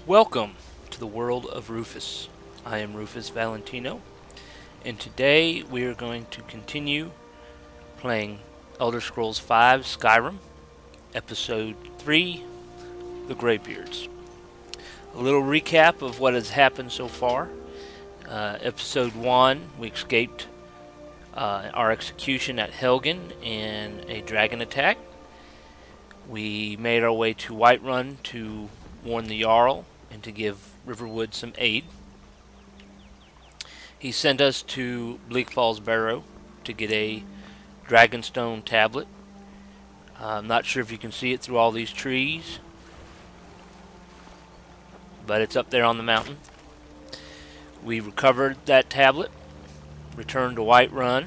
Welcome to the world of Rufus. I am Rufus Valentino, and today we are going to continue playing Elder Scrolls V Skyrim, Episode 3, the Greybeards. A little recap of what has happened so far. Episode 1, we escaped our execution at Helgen in a dragon attack. We made our way to Whiterun to warn the Jarl and to give Riverwood some aid. He sent us to Bleak Falls Barrow to get a Dragonstone tablet. I'm not sure if you can see it through all these trees, but it's up there on the mountain. We recovered that tablet, returned to Whiterun,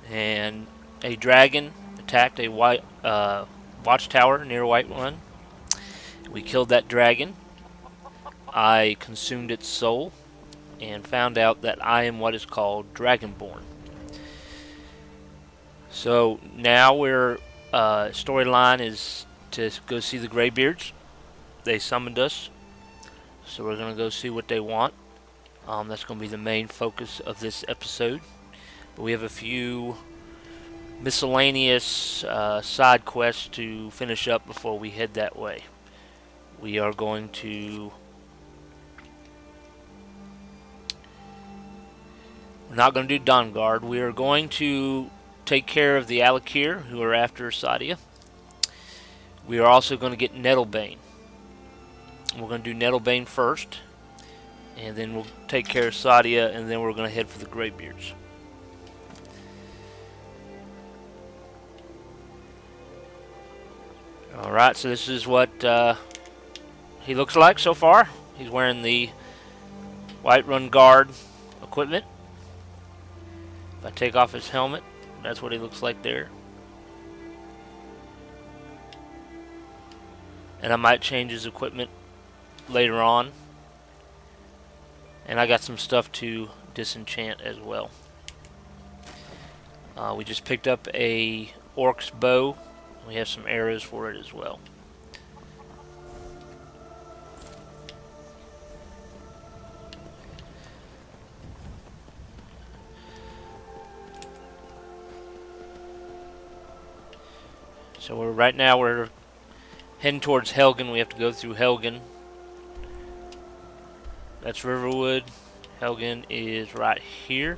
and a dragon attacked a watchtower near Whiterun. We killed that dragon. I consumed its soul and found out that I am what is called Dragonborn. So now we're storyline is to go see the Greybeards. They summoned us, so we're gonna go see what they want. That's gonna be the main focus of this episode. But we have a few miscellaneous side quests to finish up before we head that way. We are going to... We're not going to do Dawnguard. We are going to take care of the Alakir who are after Sadia. We are also going to get Nettlebane. We're going to do Nettlebane first, and then we'll take care of Sadia, and then we're going to head for the Greybeards. Alright, so this is what he looks like so far. He's wearing the Whiterun Guard equipment. If I take off his helmet, that's what he looks like there. And I might change his equipment later on. And I got some stuff to disenchant as well. We just picked up a orc's bow. We have some arrows for it as well. So right now we're heading towards Helgen. We have to go through Helgen. That's Riverwood. Helgen is right here.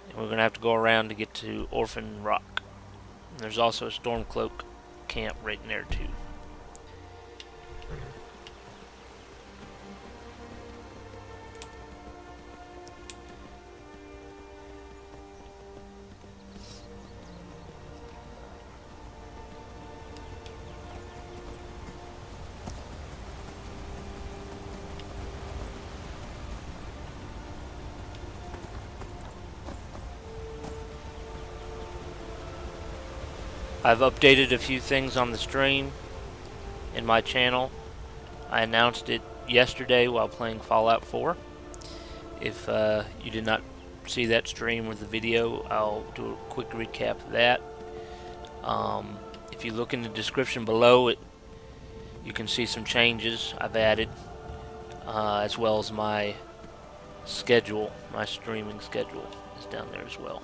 And we're going to have to go around to get to Orphan Rock. And there's also a Stormcloak camp right in there too. I've updated a few things on the stream in my channel. I announced it yesterday while playing Fallout 4. If you did not see that stream or the video, I'll do a quick recap of that. If you look in the description below, you can see some changes I've added, as well as my schedule. My streaming schedule is down there as well.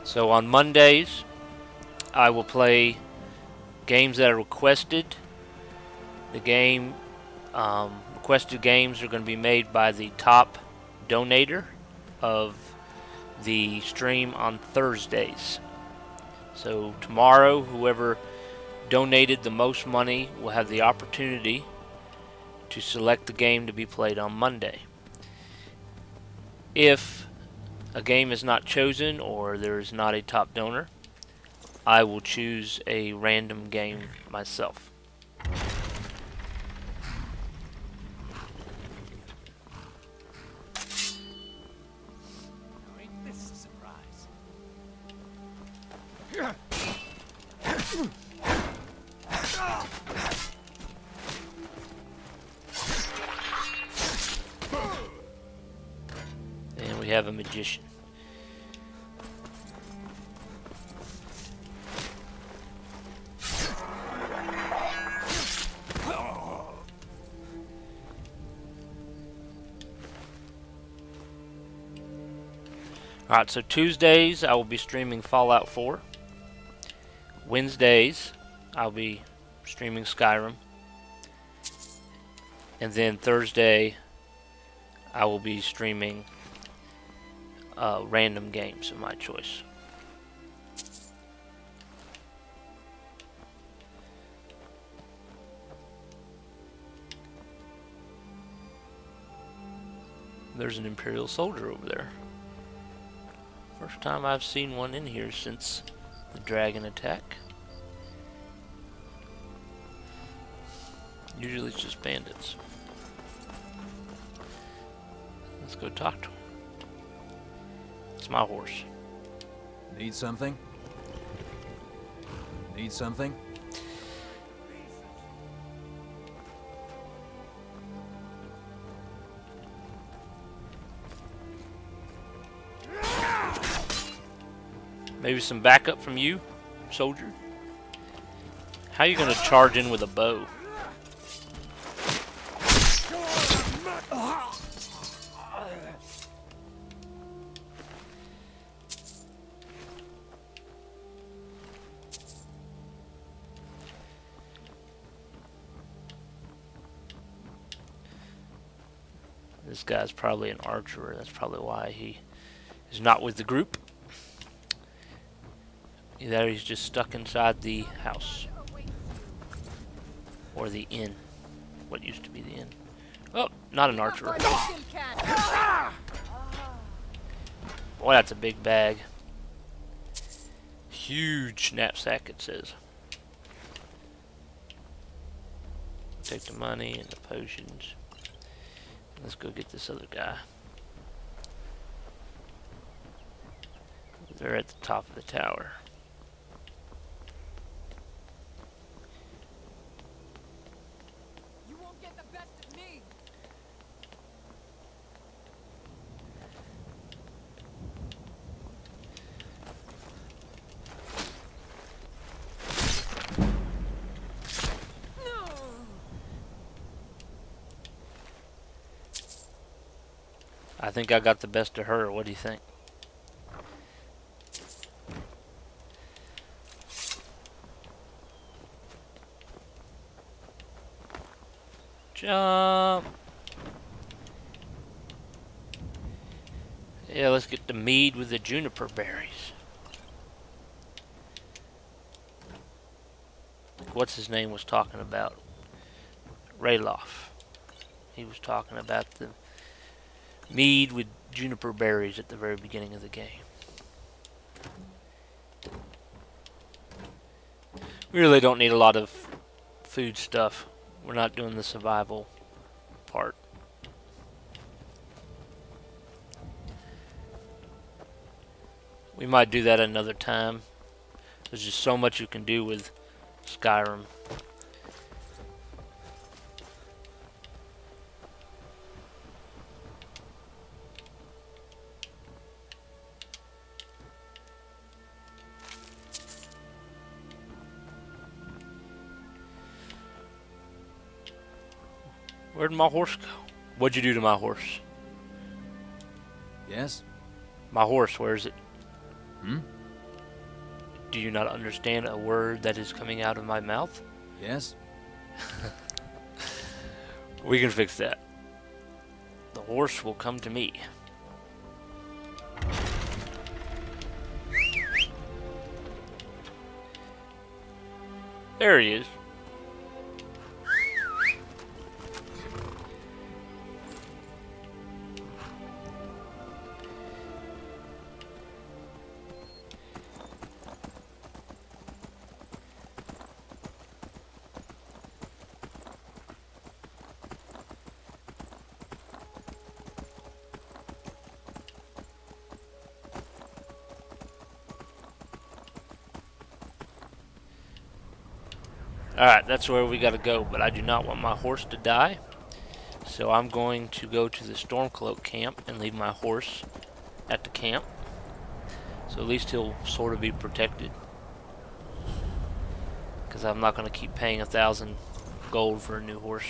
So on Mondays, I will play games that are requested. The requested games are going to be made by the top donator of the stream on Thursdays. So tomorrow, whoever donated the most money will have the opportunity to select the game to be played on Monday. If a game is not chosen or there is not a top donor, I will choose a random game myself. Ain't this a surprise? we have a magician. Alright, so Tuesdays I will be streaming Fallout 4. Wednesdays I'll be streaming Skyrim. And then Thursday I will be streaming random games of my choice. There's an Imperial soldier over there. First time I've seen one in here since the dragon attack. Usually it's just bandits. Let's go talk to him. It's my horse. Need something? Need something? Maybe some backup from you, soldier? How are you gonna charge in with a bow? This guy's probably an archer. That's probably why he is not with the group. Either he's just stuck inside the house. Or the inn. What used to be the inn. Oh, not an archer. Boy, that's a big bag. Huge knapsack, it says. Take the money and the potions. Let's go get this other guy. They're at the top of the tower. You won't get the best of me. I think I got the best of her. What do you think? Jump. Yeah, let's get the mead with the juniper berries. What's his name was talking about? Rayloff. He was talking about the mead with juniper berries at the very beginning of the game. We really don't need a lot of food stuff. We're not doing the survival part. We might do that another time. There's just so much you can do with Skyrim. Where'd my horse go? What'd you do to my horse? Yes? My horse, where is it? Hmm? Do you not understand a word that is coming out of my mouth? Yes? We can fix that. The horse will come to me. There he is. Alright, that's where we gotta go, but I do not want my horse to die. So I'm going to go to the Stormcloak camp and leave my horse at the camp. So at least he'll sort of be protected. Because I'm not going to keep paying 1,000 gold for a new horse.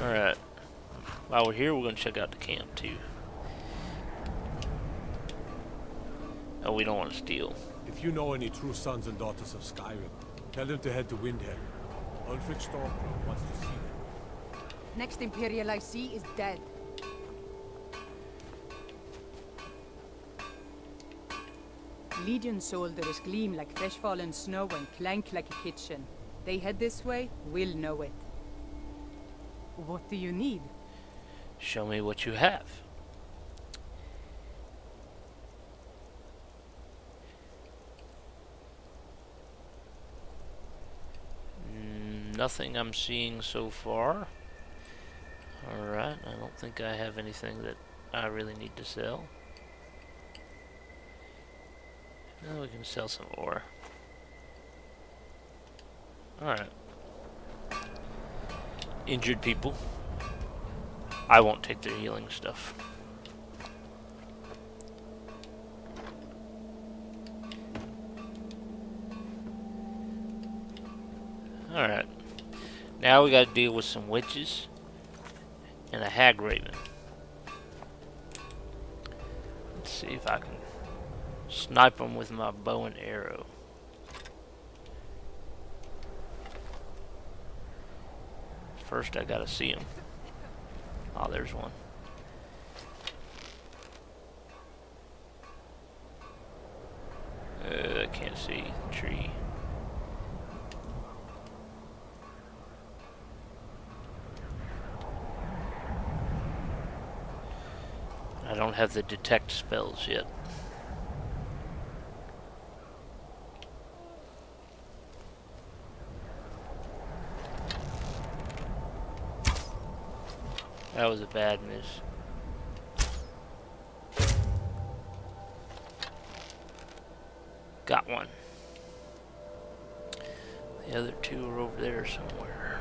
Alright. While we're here, we're going to check out the camp too. Oh, we don't want to steal. If you know any true sons and daughters of Skyrim, tell them to head to Windhelm. Ulfric Stormcrow wants to see them. Next Imperial I see is dead. Legion soldiers gleam like fresh fallen snow and clank like a kitchen. They head this way, we'll know it. What do you need? Show me what you have. Nothing I'm seeing so far. Alright, I don't think I have anything that I really need to sell. Now we can sell some ore. Alright. Injured people. I won't take their healing stuff. Alright. Now we gotta deal with some witches and a hag raven. Let's see if I can snipe them with my bow and arrow. First I gotta see them. Oh, there's one. I can't see the tree. I don't have the detect spells yet. That was a bad miss. Got one. The other two are over there somewhere.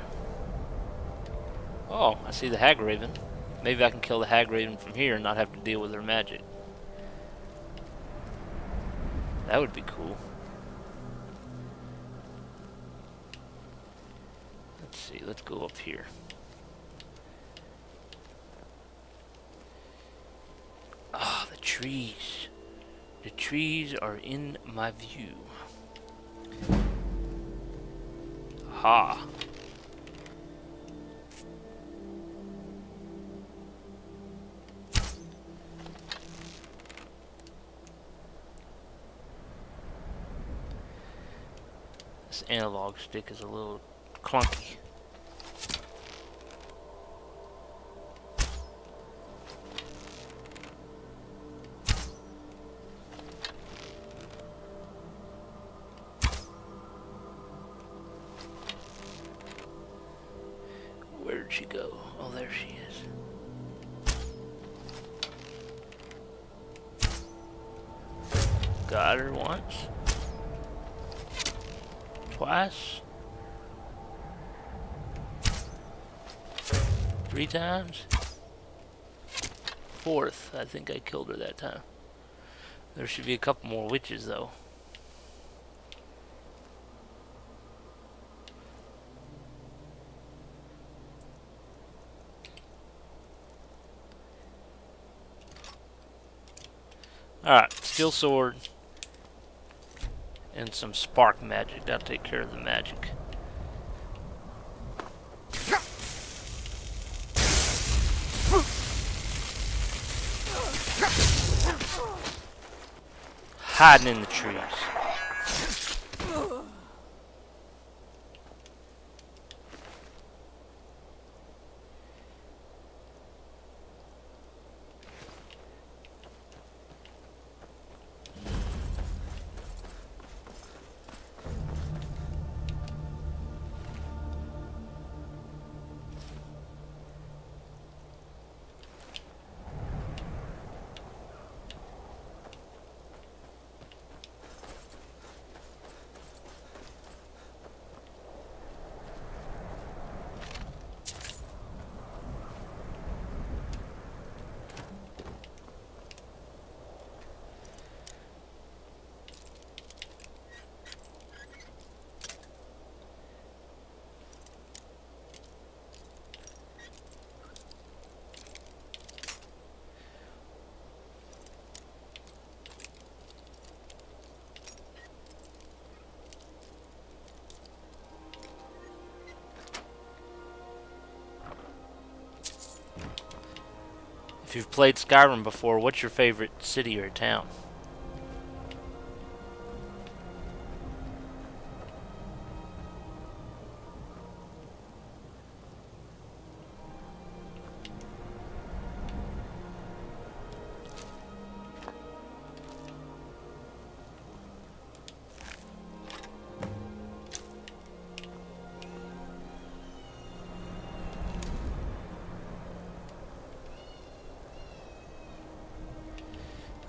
Oh, I see the hag raven. Maybe I can kill the hag raven from here and not have to deal with her magic. That would be cool. Let's see, let's go up here. Ah, the trees. The trees are in my view. Ha. This analog stick is a little clunky. Where'd she go? Oh, there she is. Got her once. Twice. 3 times. 4th. I think I killed her that time. There should be a couple more witches though. Alright, steel sword and some spark magic. That'll take care of the magic. Hiding in the trees. If you've played Skyrim before, what's your favorite city or town?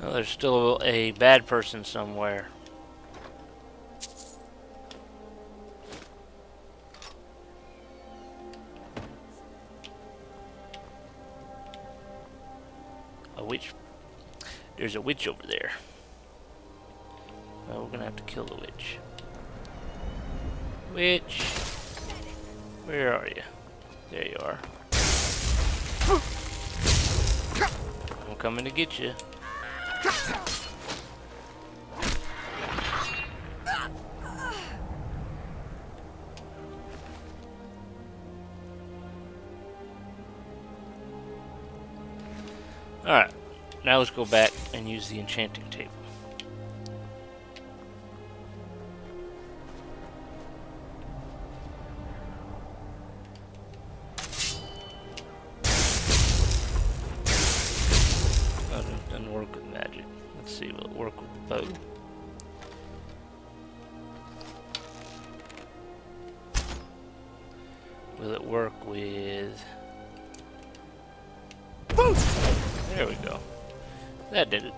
Well, there's still a bad person somewhere. A witch. There's a witch over there. Well, we're gonna have to kill the witch. Witch. Where are you? There you are. I'm coming to get you. Alright, now let's go back and use the enchanting table. Oh, it doesn't work with magic. Let's see, will it work with the bow? Will it work with... There we go. That did it.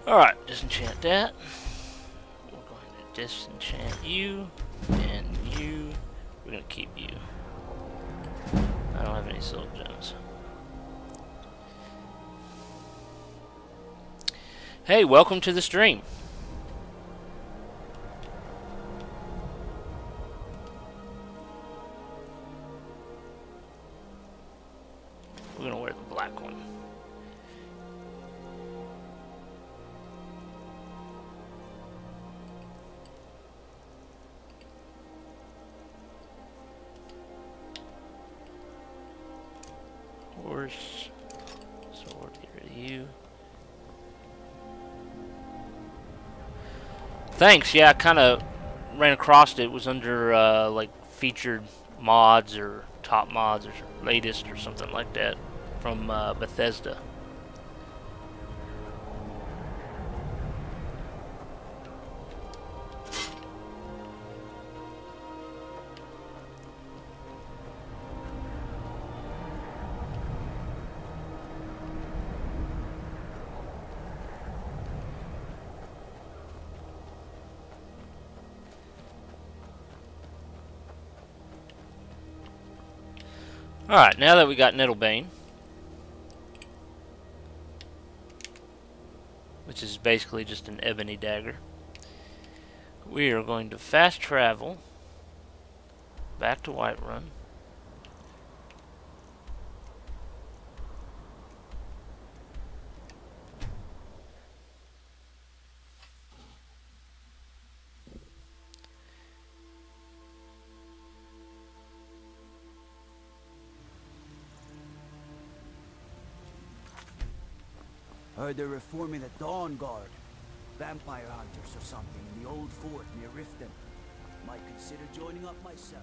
Alright, disenchant that. We're going to disenchant you, and you. We're going to keep you. I don't have any silk gems. Hey, welcome to the stream. We're going to wear the black one. Horse, sword, get rid of you. Thanks, yeah, I kind of ran across it. It was under, like, featured mods or top mods or latest or something like that from Bethesda. Alright, now that we got Nettlebane, which is basically just an ebony dagger, we are going to fast travel back to Whiterun. Heard they're reforming the Dawn Guard. Vampire hunters or something in the old fort near Riften. Might consider joining up myself.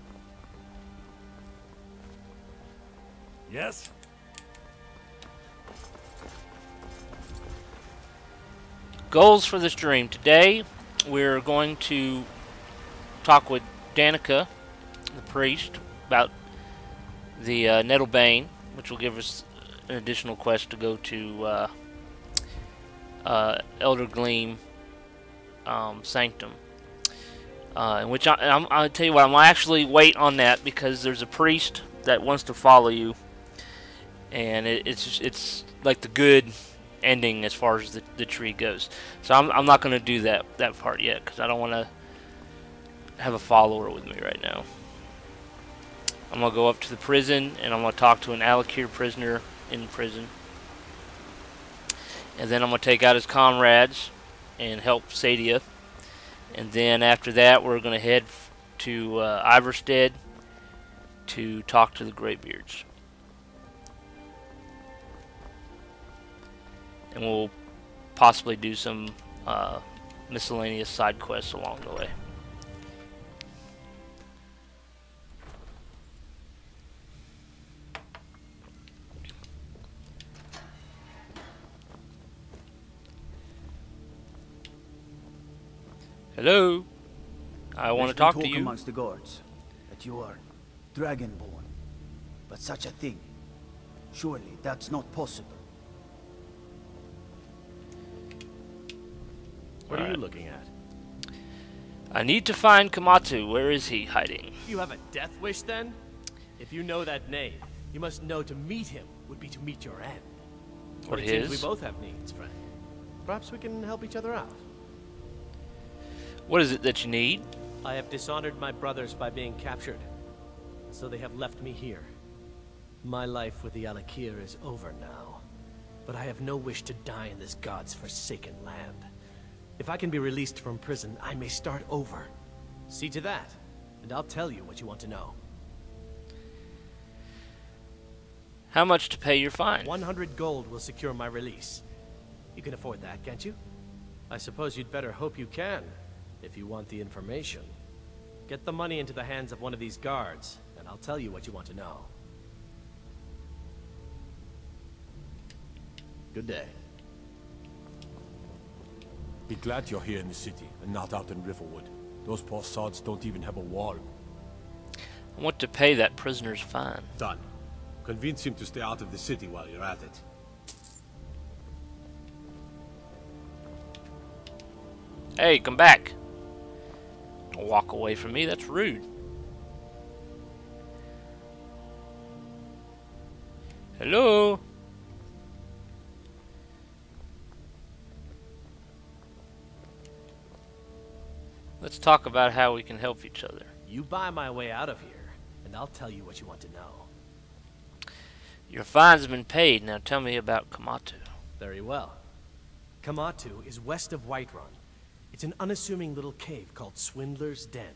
Yes? Goals for the stream. Today, we're going to talk with Danica, the priest, about the Nettlebane, which will give us an additional quest to go to Elder Gleam Sanctum. In which I'll tell you what, I'm actually wait on that because there's a priest that wants to follow you, and it's like the good ending as far as the tree goes. So I'm not going to do that part yet because I don't want have a follower with me right now. I'm going to go up to the prison, and I'm going to talk to an Alakir prisoner in prison. And then I'm going to take out his comrades and help Sadia. And then after that, we're going to head to Iverstead to talk to the Greybeards. And we'll possibly do some miscellaneous side quests along the way. Hello, I want to talk to you. Amongst the guards that you are dragonborn, but such a thing, surely that's not possible. What are you looking at? I need to find Kamatu. Where is he hiding? You have a death wish then? If you know that name, you must know to meet him would be to meet your end. What it his? seems we both have needs, friend. Perhaps we can help each other out. What is it that you need? I have dishonored my brothers by being captured, so they have left me here. My life with the Alakir is over now, but I have no wish to die in this god's forsaken land. If I can be released from prison, I may start over. See to that, and I'll tell you what you want to know. How much to pay your fine? 100 gold will secure my release. You can afford that, can't you? I suppose you'd better hope you can, if you want the information. Get the money into the hands of one of these guards, and I'll tell you what you want to know. Good day. Be glad you're here in the city and not out in Riverwood. Those poor sods don't even have a wall. I want to pay that prisoner's fine. Done. Convince him to stay out of the city while you're at it. Hey, come back. Don't walk away from me, that's rude. Hello? Let's talk about how we can help each other. You buy my way out of here, and I'll tell you what you want to know. Your fine's been paid, now tell me about Kamatu. Very well. Kamatu is west of Whiterun. It's an unassuming little cave called Swindler's Den.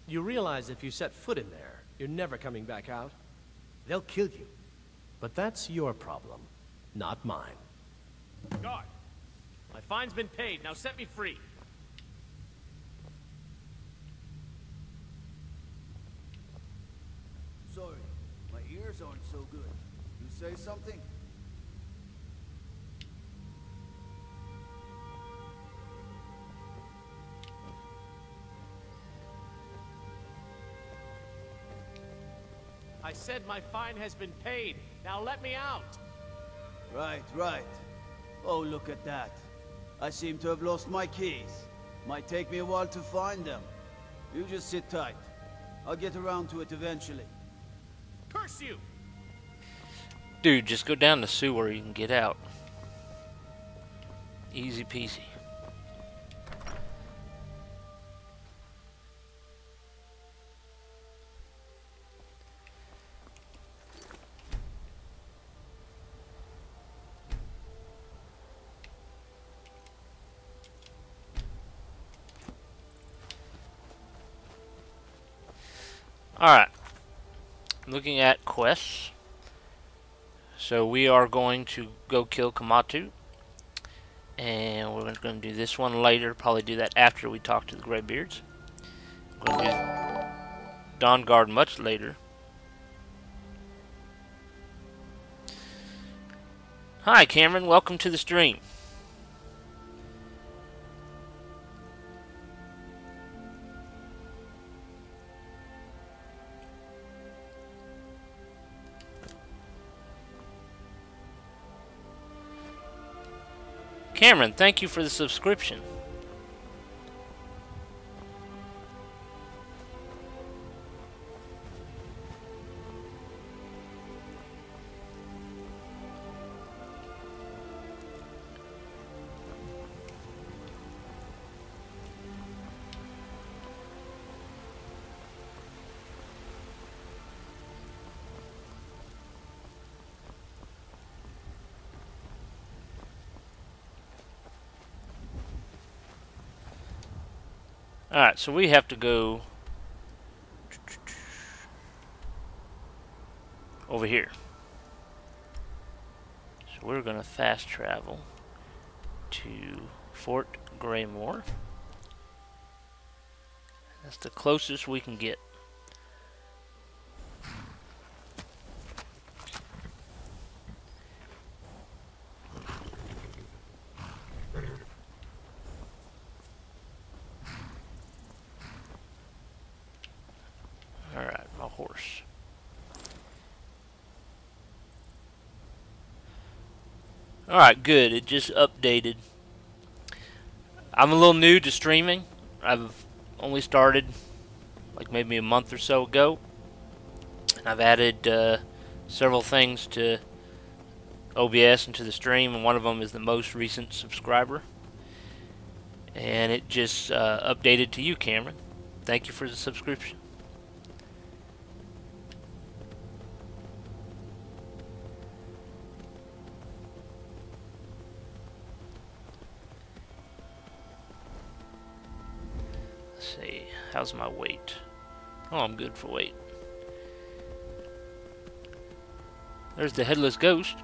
You realize if you set foot in there, you're never coming back out. They'll kill you. But that's your problem, not mine. Guard! My fine's been paid, now set me free. Sorry, my ears aren't so good. You say something? I said my fine has been paid. Now let me out. Right, right. Oh, look at that. I seem to have lost my keys. Might take me a while to find them. You just sit tight. I'll get around to it eventually. Curse you! Dude, just go down the sewer, you can get out. Easy peasy. Alright, looking at quests. So we are going to go kill Kamatu. And we're going to do this one later, probably do that after we talk to the Greybeards. We're going to do Dawnguard much later. Hi Cameron, welcome to the stream. Cameron, thank you for the subscription. Alright, so we have to go over here. So we're going to fast travel to Fort Greymore. That's the closest we can get. Alright, my horse. Alright, good. It just updated. I'm a little new to streaming. I've only started like maybe a month or so ago. And I've added several things to OBS and to the stream, and one of them is the most recent subscriber. And it just updated to you, Cameron. Thank you for the subscription. Let's see, how's my weight? Oh, I'm good for weight. There's the headless ghost.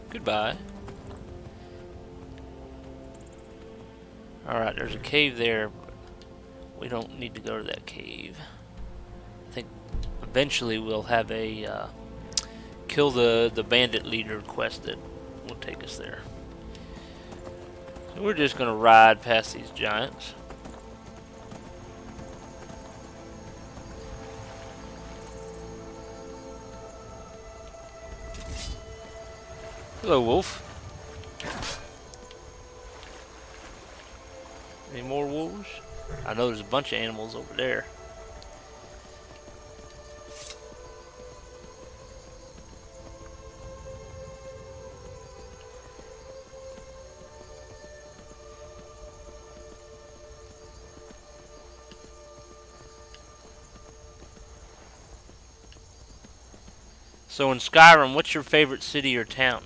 Goodbye. Alright, there's a cave there. We don't need to go to that cave. I think eventually we'll have a kill the bandit leader quest that will take us there. So we're just gonna ride past these giants. Hello, wolf. Any more wolves? I know there's a bunch of animals over there. So in Skyrim, what's your favorite city or town?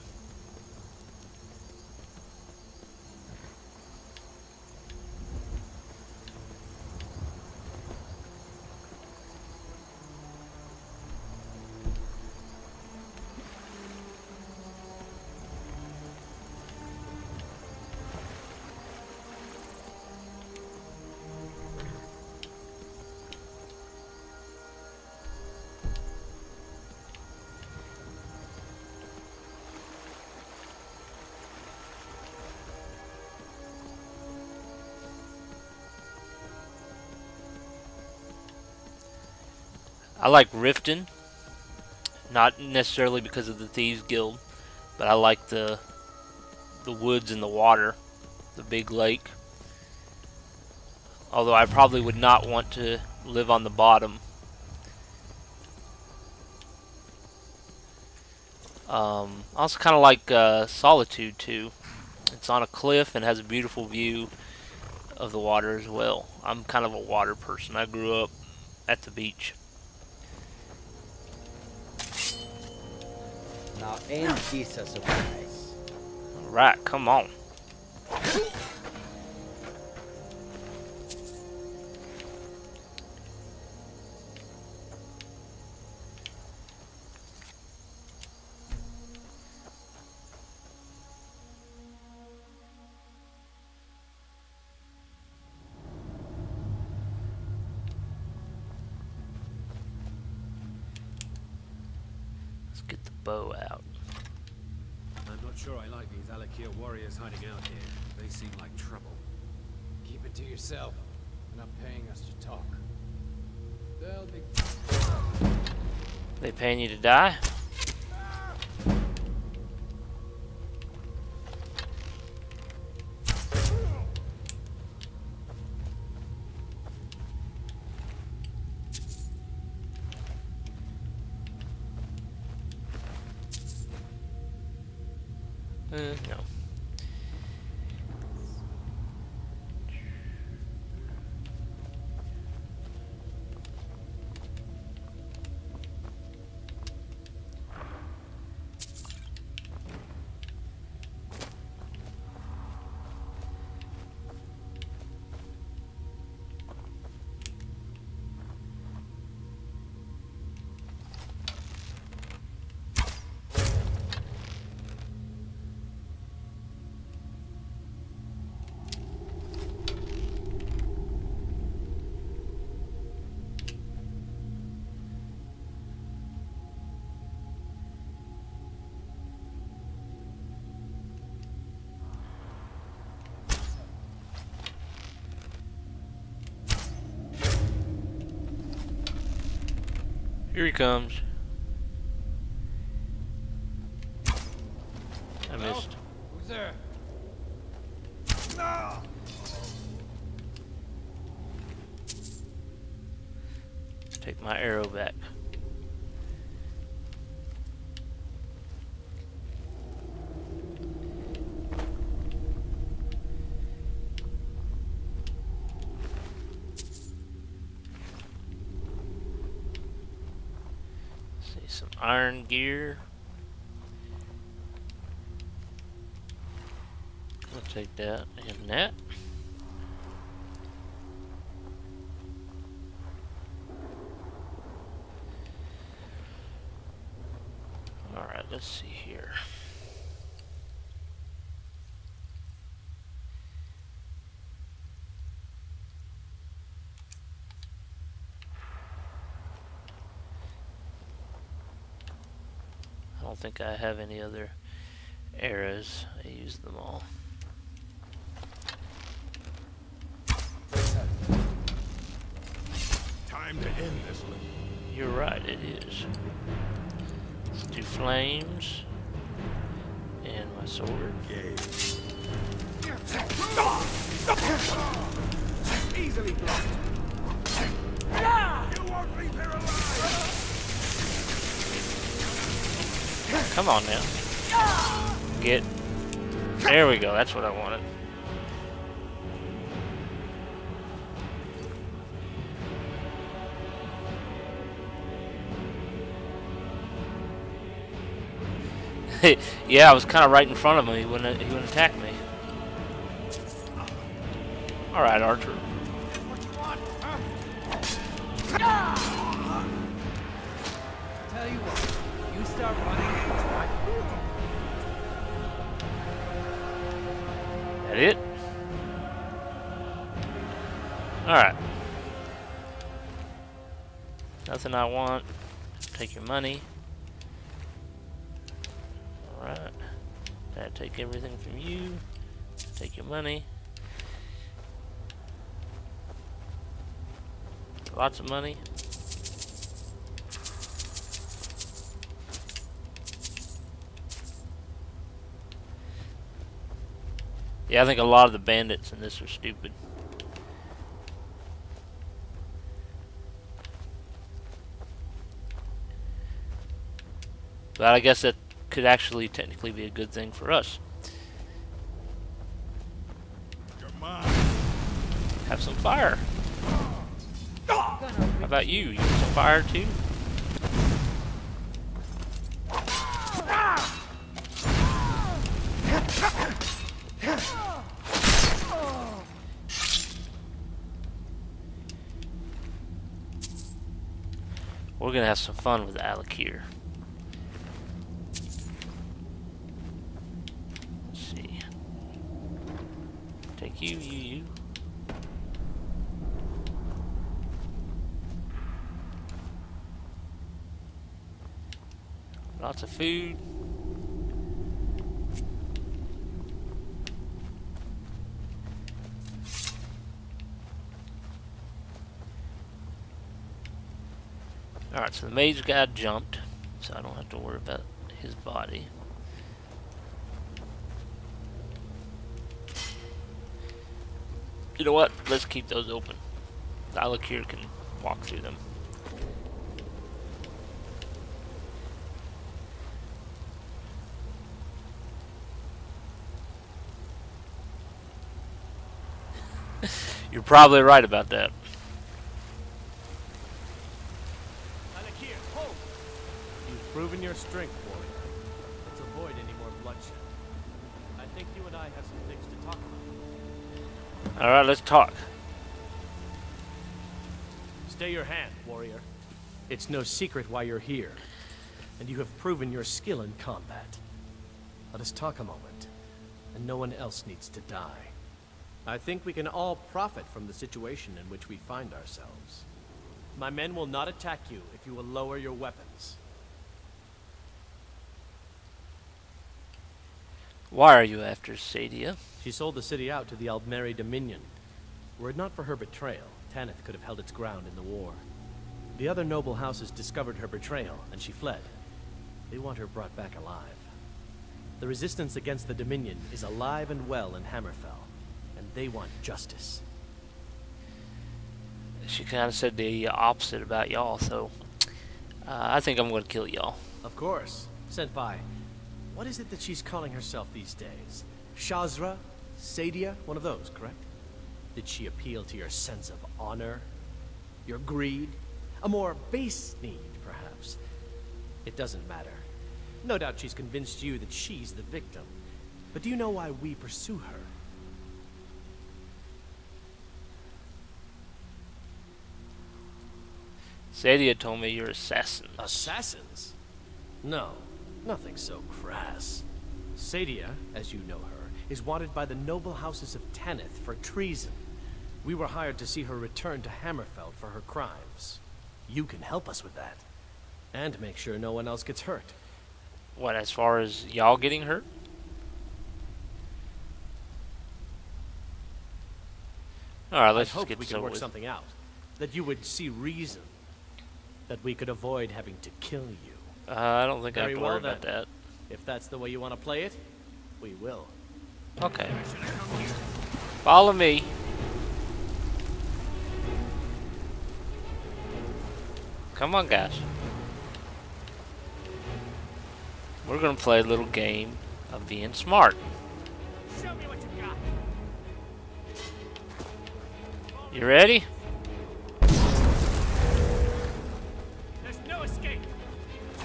I like Riften, not necessarily because of the Thieves Guild, but I like the woods and the water, the big lake. Although I probably would not want to live on the bottom. I also kind of like Solitude too. It's on a cliff and has a beautiful view of the water as well. I'm kind of a water person. I grew up at the beach. Now ain't this a surprise? Alright, come on. Let's get the bow out. I'm not sure I like these Alakir warriors hiding out here. They seem like trouble. Keep it to yourself. They're not paying us to talk. They'll be... They paying you to die? No. Here he comes. I Hello? missed. Who's there? No! Take my arrow back. See some iron gear. I'll take that and that. Alright, let's see here. I don't think I have any other arrows. I used them all. Time to end this one. You're right, it is. Let's do flames. And my sword. Easily blocked. You won't leave here alive. Come on now. Get. There we go, that's what I wanted. Yeah, I was kind of right in front of him. He wouldn't attack me. All right, Archer. What you want, huh? Tell you what, you start running and try. That it? All right. Nothing I want. Take your money. Alright. Gotta take everything from you. Take your money. Lots of money. Yeah, I think a lot of the bandits in this are stupid. But I guess that could actually technically be a good thing for us. Have some fire. How about you? You want some fire too? We're gonna have some fun with Alec here. Take you. Lots of food. Alright, so the mage guy jumped, so I don't have to worry about his body. You know what? Let's keep those open. Alec here can walk through them. You're probably right about that. Alec here, hold! You've proven your strength, boy. Let's avoid any more bloodshed. I think you and I have some things to talk about. Alright, let's talk. Stay your hand, warrior. It's no secret why you're here, and you have proven your skill in combat. Let us talk a moment, and no one else needs to die. I think we can all profit from the situation in which we find ourselves. My men will not attack you if you will lower your weapons. Why are you after Sadia? She sold the city out to the Aldmeri Dominion. Were it not for her betrayal, Tanith could have held its ground in the war. The other noble houses discovered her betrayal, and she fled. They want her brought back alive. The resistance against the Dominion is alive and well in Hammerfell, and they want justice. She kind of said the opposite about y'all, so I think I'm going to kill y'all. Of course. Senpai, what is it that she's calling herself these days? Shazra? Sadia? One of those, correct? Did she appeal to your sense of honor? Your greed? A more base need, perhaps? It doesn't matter. No doubt she's convinced you that she's the victim. But do you know why we pursue her? Sadia told me you're assassins. Assassins? No, nothing so crass. Sadia, as you know her, is wanted by the noble houses of Tanith for treason. We were hired to see her return to Hammerfell for her crimes. You can help us with that. And make sure no one else gets hurt. What, as far as y'all getting hurt? Alright, let's I just hoped get we this could over work with. something out. That you would see reason. That we could avoid having to kill you. I don't think I have Very to well, worry about then. that. If that's the way you want to play it, we will. Okay. Follow me. Come on, guys. We're gonna play a little game of being smart. Show me what you got. You ready? There's no escape.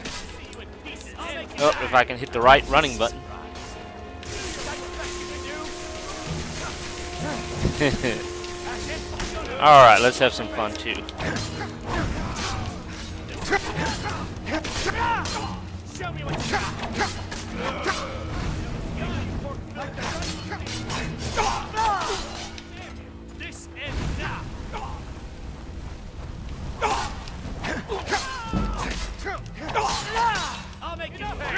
See you in pieces. Oh, if I can hit the right running button. Alright, let's have some fun too. Show me what you got. This ends now. I'll make you pay.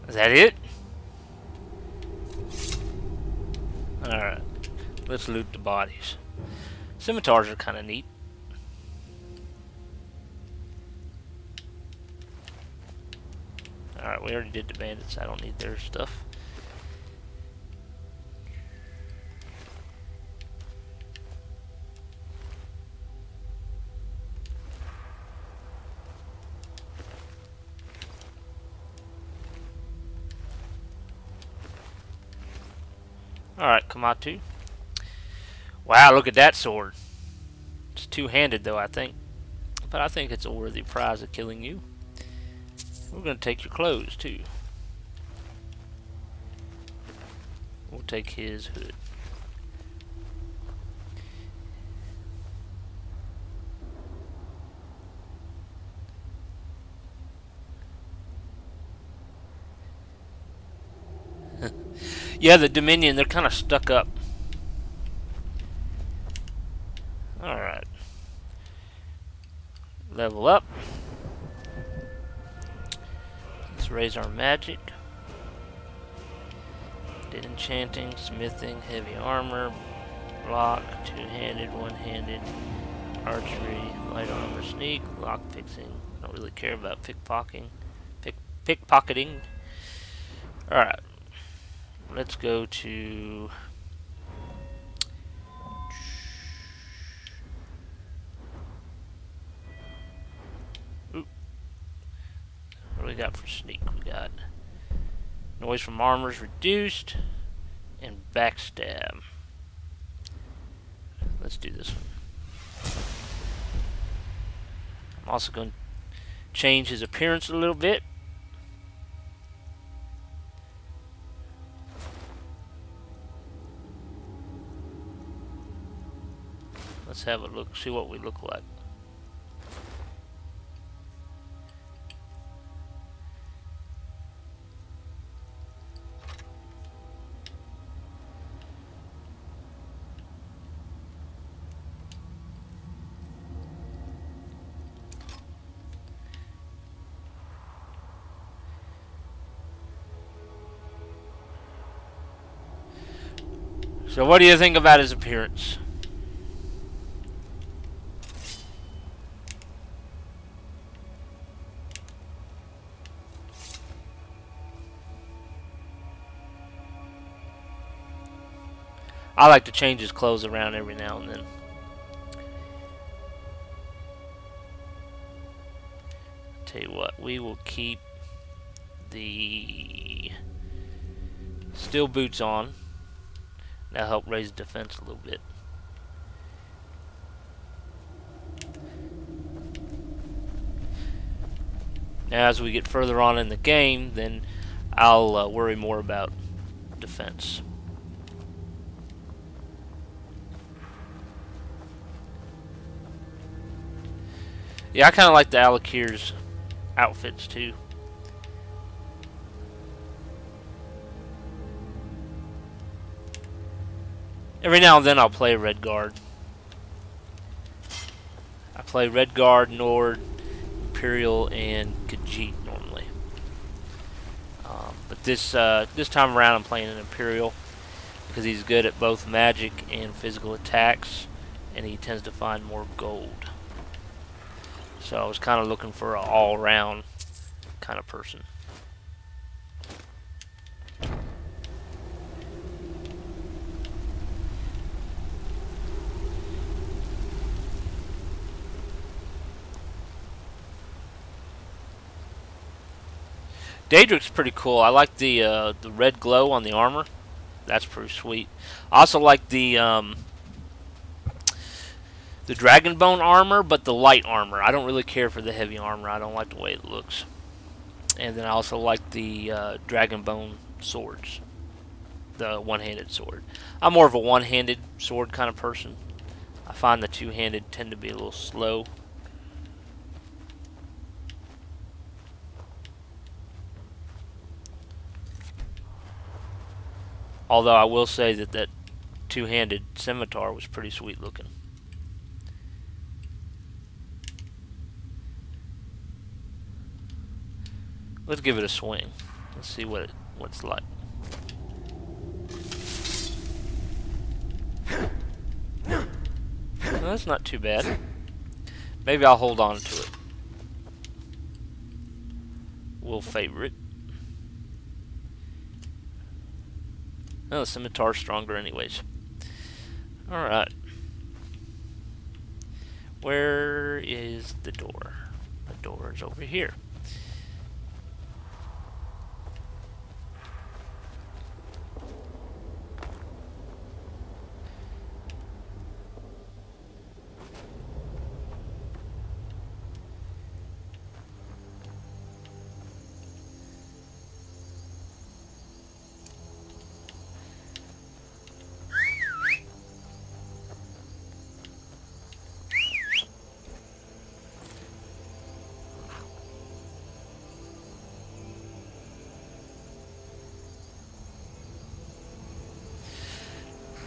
Is that it? Alright. Let's loot the bodies. Scimitars are kind of neat. Alright, we already did the bandits. I don't need their stuff. Alright, Kamatu. Wow, look at that sword. It's two-handed though, I think. But I think it's a worthy prize of killing you. We're going to take your clothes too. We'll take his hood. Yeah, the Dominion, they're kind of stuck up. Alright. Level up. Let's raise our magic. Did enchanting, smithing, heavy armor, block, two-handed, one-handed, archery, light armor, sneak, lock fixing. I don't really care about pickpocketing. Pickpocketing. Alright. Let's go to what do we got for sneak? We got noise from armors reduced and backstab. Let's do this one. I'm also going to change his appearance a little bit. Let's have a look, see what we look like. So what do you think about his appearance? I like to change his clothes around every now and then. Tell you what, we will keep the steel boots on. That'll help raise defense a little bit. Now as we get further on in the game, then I'll worry more about defense. Yeah, I kind of like the Alakir's outfits too. Every now and then I'll play Red Guard. I play Red Guard, Nord, Imperial, and Khajiit normally. But this time around I'm playing an Imperial because he's good at both magic and physical attacks, and he tends to find more gold. So I was kind of looking for an all-around kind of person. Daedric's pretty cool. I like the red glow on the armor. That's pretty sweet. I also like the Dragonbone armor, but the light armor. I don't really care for the heavy armor. I don't like the way it looks. And then I also like the Dragonbone swords, the one-handed sword. I'm more of a one-handed sword kind of person. I find the two-handed tend to be a little slow. Although I will say that that two-handed scimitar was pretty sweet looking. Let's give it a swing. Let's see what it's like. Well, that's not too bad. Maybe I'll hold on to it. We'll favor it. Oh, the scimitar's stronger anyways. Alright. Where is the door? The door is over here.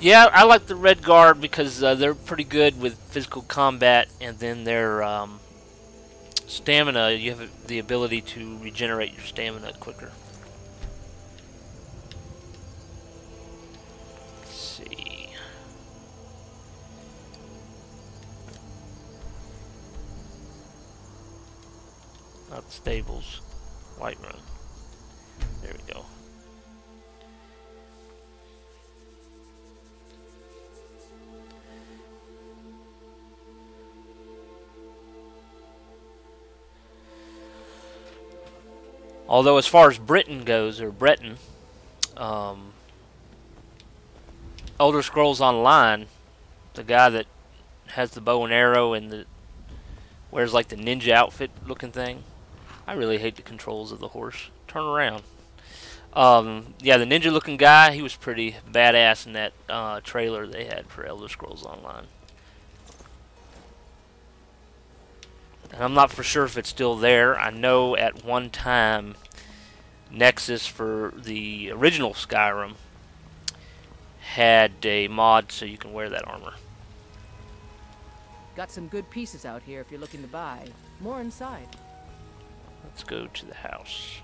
Yeah, I like the Red Guard because they're pretty good with physical combat, and then their stamina, you have the ability to regenerate your stamina quicker. Let's see. Not stables. Whiterun. There we go. Although as far as Britain goes, or Breton, Elder Scrolls Online, the guy that has the bow and arrow and wears like the ninja outfit looking thing, I really hate the controls of the horse. Turn around. Yeah, the ninja looking guy, he was pretty badass in that trailer they had for Elder Scrolls Online. And I'm not for sure if it's still there. I know at one time Nexus for the original Skyrim had a mod so you can wear that armor. Got some good pieces out here if you're looking to buy. More inside. Let's go to the house.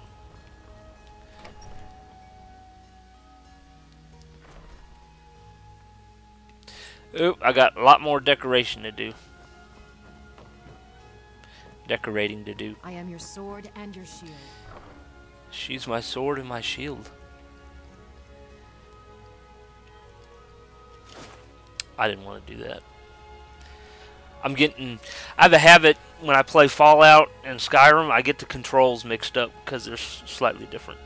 Oop, I got a lot more decoration to do. Decorating to do. I am your sword and your shield. She's my sword and my shield. I didn't want to do that. I have a habit when I play Fallout and Skyrim, I get the controls mixed up because they're slightly different.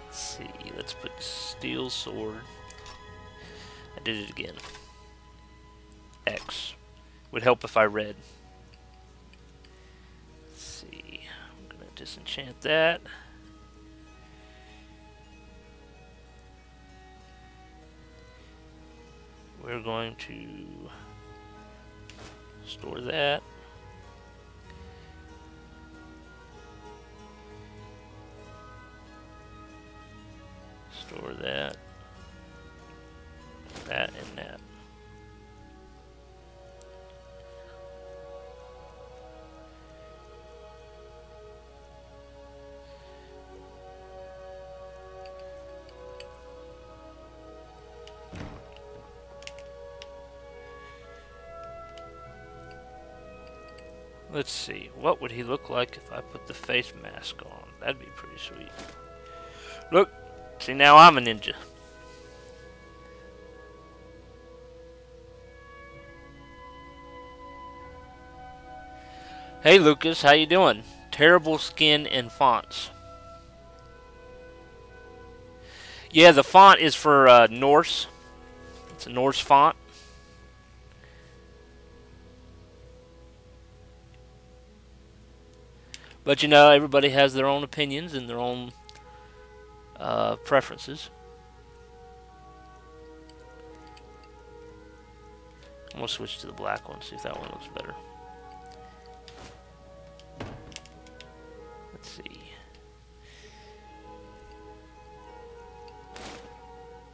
Let's see, let's put steel sword. I did it again. X. Would help if I read. Let's see, I'm going to disenchant that. We're going to store that. Store that. That and that. Let's see, what would he look like if I put the face mask on? That'd be pretty sweet. Look, see, now I'm a ninja. Hey Lucas, how you doing? Terrible skin and fonts. Yeah, the font is for Norse. It's a Norse font. But you know, everybody has their own opinions and their own preferences. I'm going to switch to the black one, see if that one looks better. Let's see.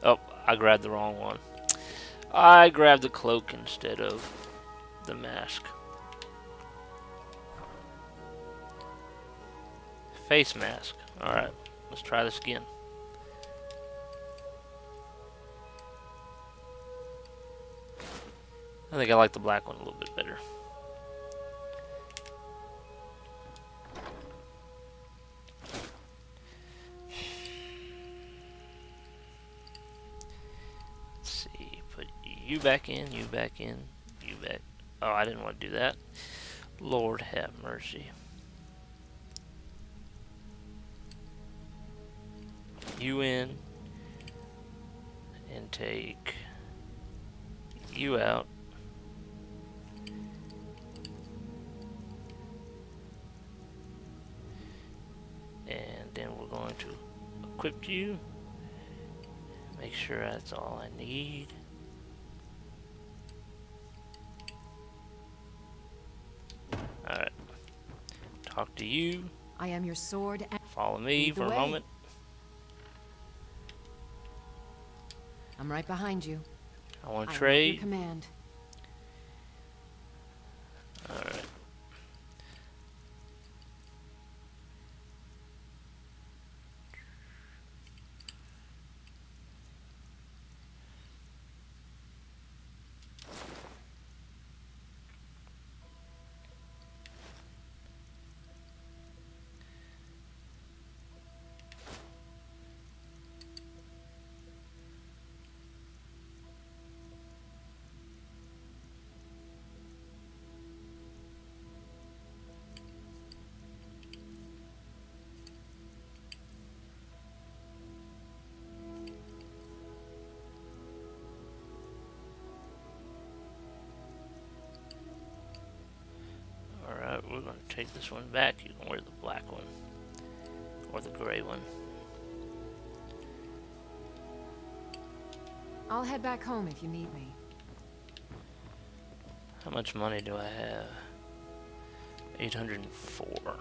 Oh, I grabbed the wrong one. I grabbed the cloak instead of the mask. Face mask. Alright, let's try this again. I think I like the black one a little bit better. Let's see, put you back in, you back in, you back. Oh, I didn't want to do that. Lord have mercy. You in and take you out. And then we're going to equip you. Make sure that's all I need. Alright. Talk to you. I am your sword and Follow me for a moment. I'm right behind you. I want to I am trade. at your command. Alright. We're going to take this one back. You can wear the black one or the gray one. I'll head back home if you need me. How much money do I have? 804.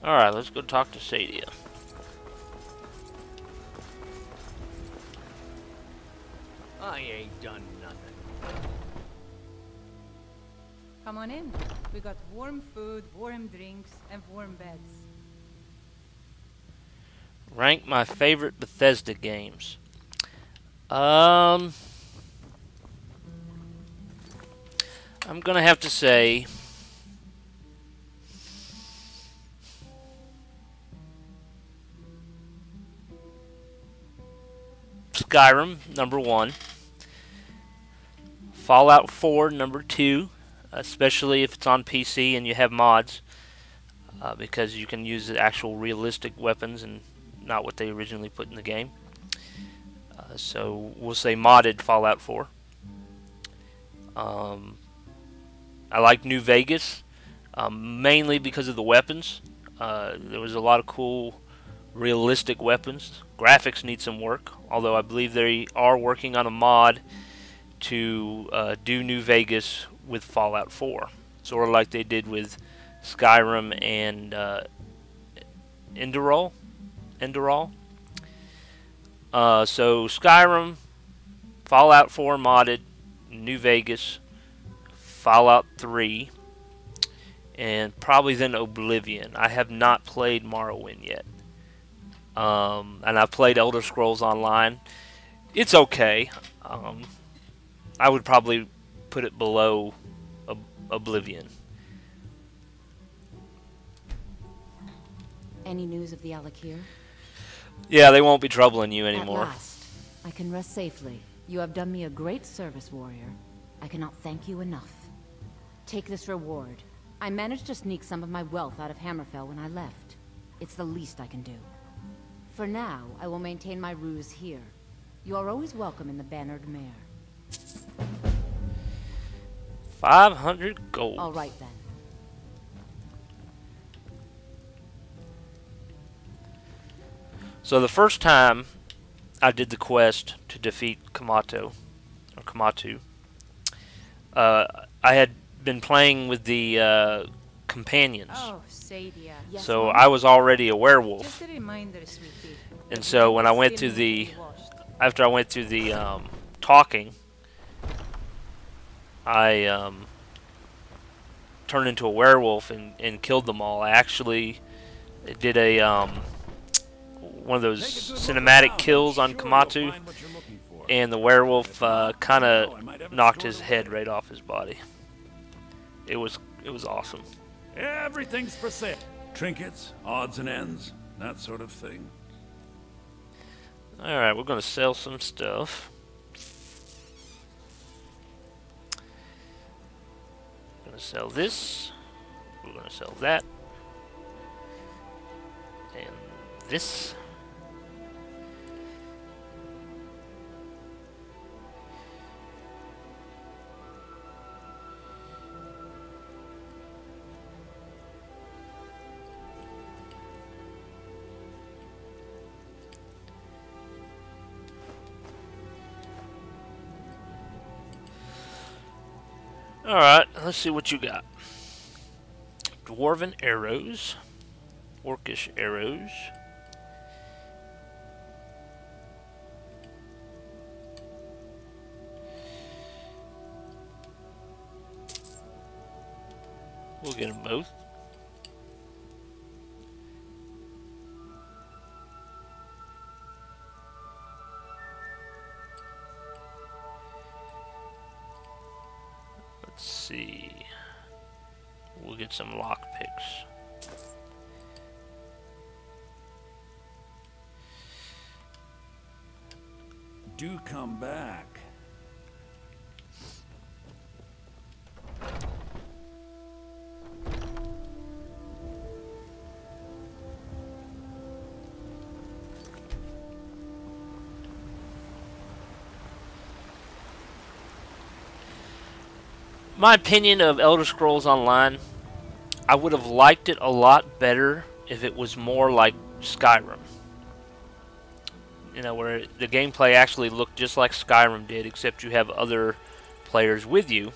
Alright, let's go talk to Sadia. ain't done nothing. Come on in. We got warm food, warm drinks, and warm beds. Rank my favorite Bethesda games. I'm gonna have to say Skyrim, number 1. Fallout 4, number 2, especially if it's on PC and you have mods, because you can use the actual realistic weapons and not what they originally put in the game. So we'll say modded Fallout 4. I like New Vegas, mainly because of the weapons. There was a lot of cool realistic weapons. Graphics need some work, although I believe they are working on a mod to do New Vegas with Fallout 4, sort of like they did with Skyrim and Enderall. So Skyrim, Fallout 4 modded, New Vegas, Fallout 3, and probably then Oblivion. I have not played Morrowind yet. And I've played Elder Scrolls Online. It's okay. I would probably put it below Oblivion. Any news of the Alakir? Yeah, they won't be troubling you anymore. At last, I can rest safely. You have done me a great service, warrior. I cannot thank you enough. Take this reward. I managed to sneak some of my wealth out of Hammerfell when I left. It's the least I can do. For now, I will maintain my ruse here. You are always welcome in the Bannered Mare. 500 gold. All right then. So the first time I did the quest to defeat Kamatu, I had been playing with the companions. Oh, Sadia. Yes, So Mom? I was already a werewolf. Just a reminder, sweetie. And so when I went through the, after I went through the talking, I turned into a werewolf and killed them all. I actually did a one of those cinematic kills on Kamatu, and the werewolf kind of knocked his head right off his body. It was awesome. Everything's for sale. Trinkets, odds and ends, that sort of thing. Alright, we're going to sell some stuff. We're going to sell this. We're going to sell that. And this. Alright, let's see what you got. Dwarven arrows. Orcish arrows. We'll get them both. Let's see. We'll get some lockpicks. Do come back. My opinion of Elder Scrolls Online, I would have liked it a lot better if it was more like Skyrim. You know, where the gameplay actually looked just like Skyrim did, except you have other players with you.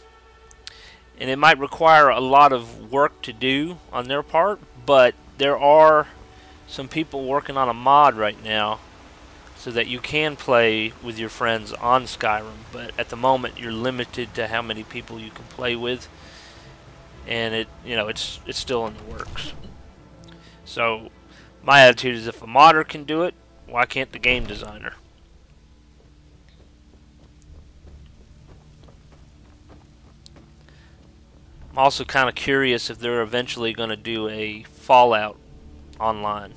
And it might require a lot of work to do on their part, but there are some people working on a mod right now so that you can play with your friends on Skyrim, but at the moment you're limited to how many people you can play with, and it's still in the works. So my attitude is, if a modder can do it, why can't the game designer? I'm also kind of curious if they're eventually going to do a Fallout online.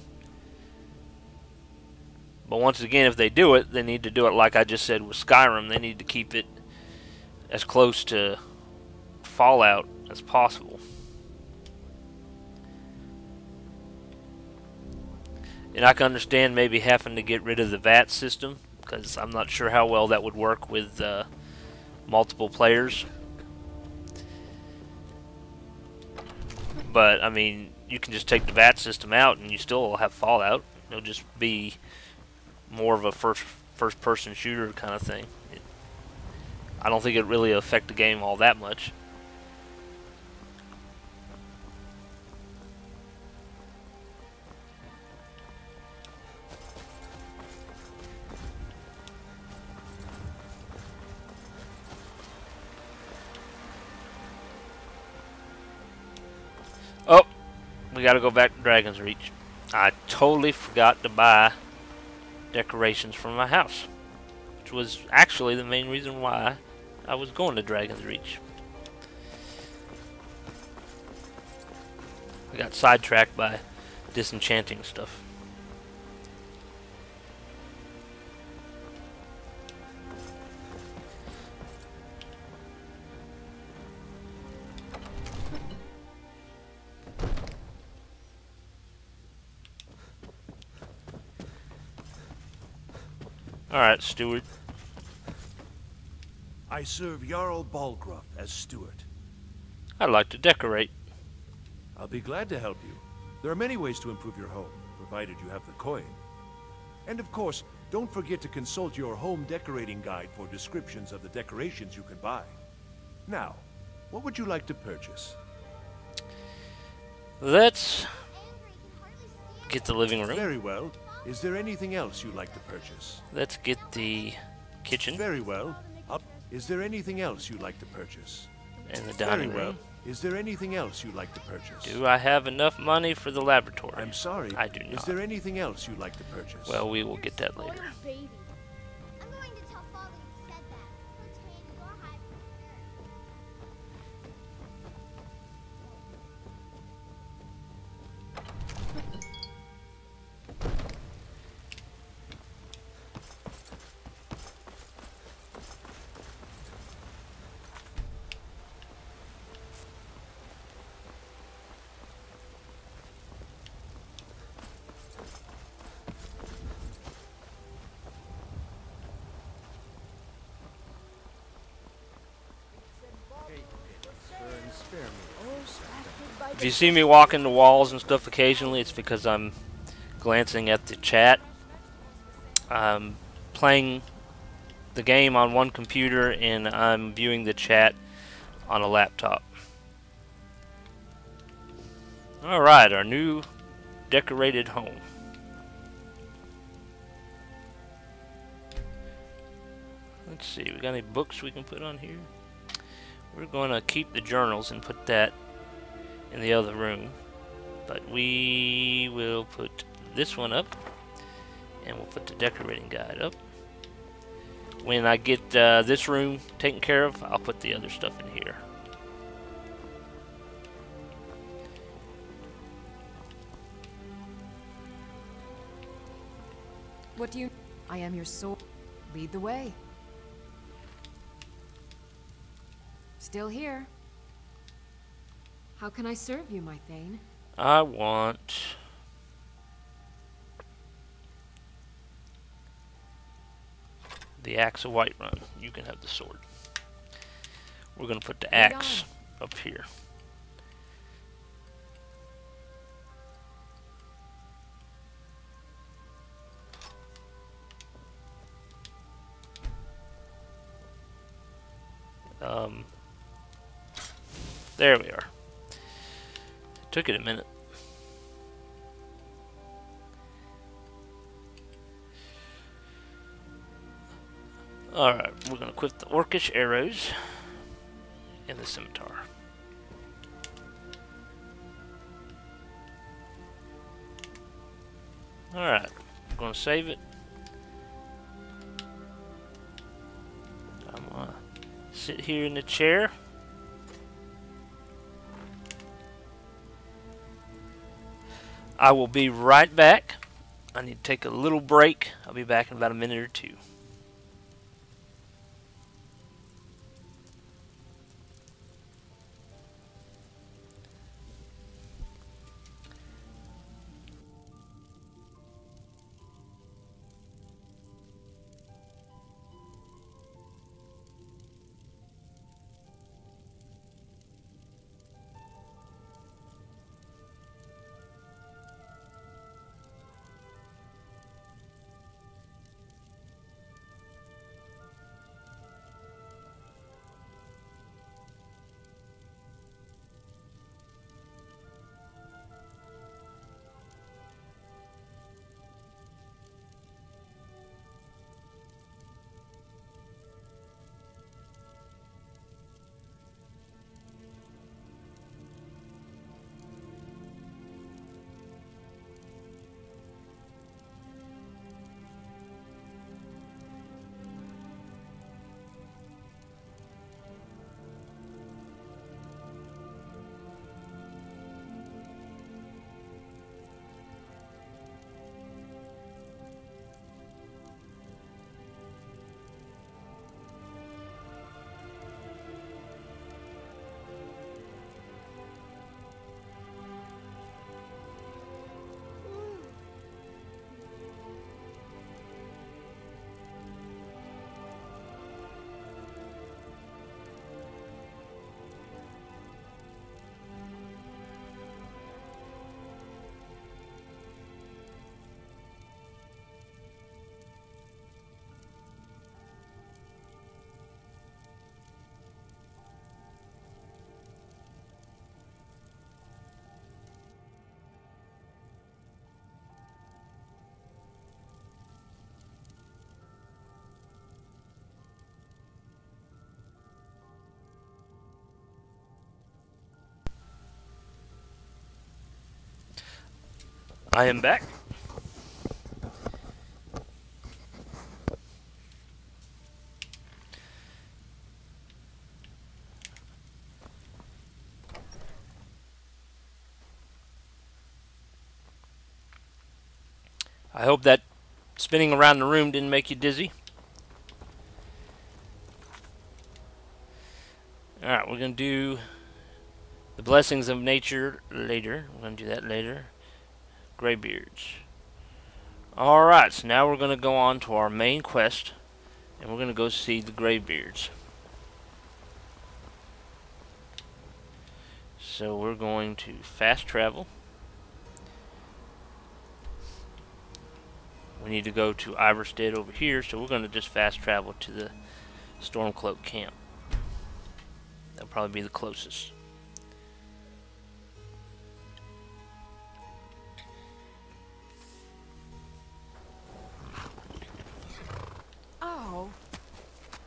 But once again, if they do it, they need to do it like I just said with Skyrim. They need to keep it as close to Fallout as possible. And I can understand maybe having to get rid of the VAT system, because I'm not sure how well that would work with multiple players. But, I mean, you can just take the VAT system out and you still have Fallout. It'll just be more of a first-person shooter kind of thing. I don't think it really affect the game all that much. Oh, we gotta go back to Dragon's Reach. I totally forgot to buy decorations for my house, which was actually the main reason why I was going to Dragon's Reach. I got sidetracked by disenchanting stuff. Alright, Steward. I serve Jarl Balgruff as steward. I'd like to decorate. I'll be glad to help you. There are many ways to improve your home, provided you have the coin. And of course, don't forget to consult your home decorating guide for descriptions of the decorations you can buy. Now, what would you like to purchase? Let's get the living room. Very well. Is there anything else you'd like to purchase? Let's get the kitchen. Very well. Is there anything else you'd like to purchase? And the dining room. Is there anything else you'd like to purchase? Do I have enough money for the laboratory? I'm sorry. I do not. Is there anything else you'd like to purchase? Well, we will get that later. If you see me walking the walls and stuff occasionally, it's because I'm glancing at the chat. I'm playing the game on one computer and I'm viewing the chat on a laptop. Alright, our new decorated home. Let's see, we got any books we can put on here? We're going to keep the journals and put that in the other room, but we will put this one up and we'll put the decorating guide up. When I get this room taken care of, I'll put the other stuff in here. What do you... I am your sword. Lead the way. Still here. How can I serve you, my Thane? I want... the axe of Whiterun. You can have the sword. We're going to put the axe up here. There we are. Took it a minute. Alright, we're going to equip the orcish arrows and the scimitar. Alright, I'm going to save it. I'm going to sit here in the chair. I will be right back. I need to take a little break. I'll be back in about a minute or two. I am back. I hope that spinning around the room didn't make you dizzy. Alright, we're going to do the blessings of nature later. We're going to do that later. Greybeards. Alright, so now we're going to go on to our main quest, and we're going to go see the Greybeards. So we're going to fast travel. We need to go to Iverstead over here, so we're going to just fast travel to the Stormcloak camp. That'll probably be the closest.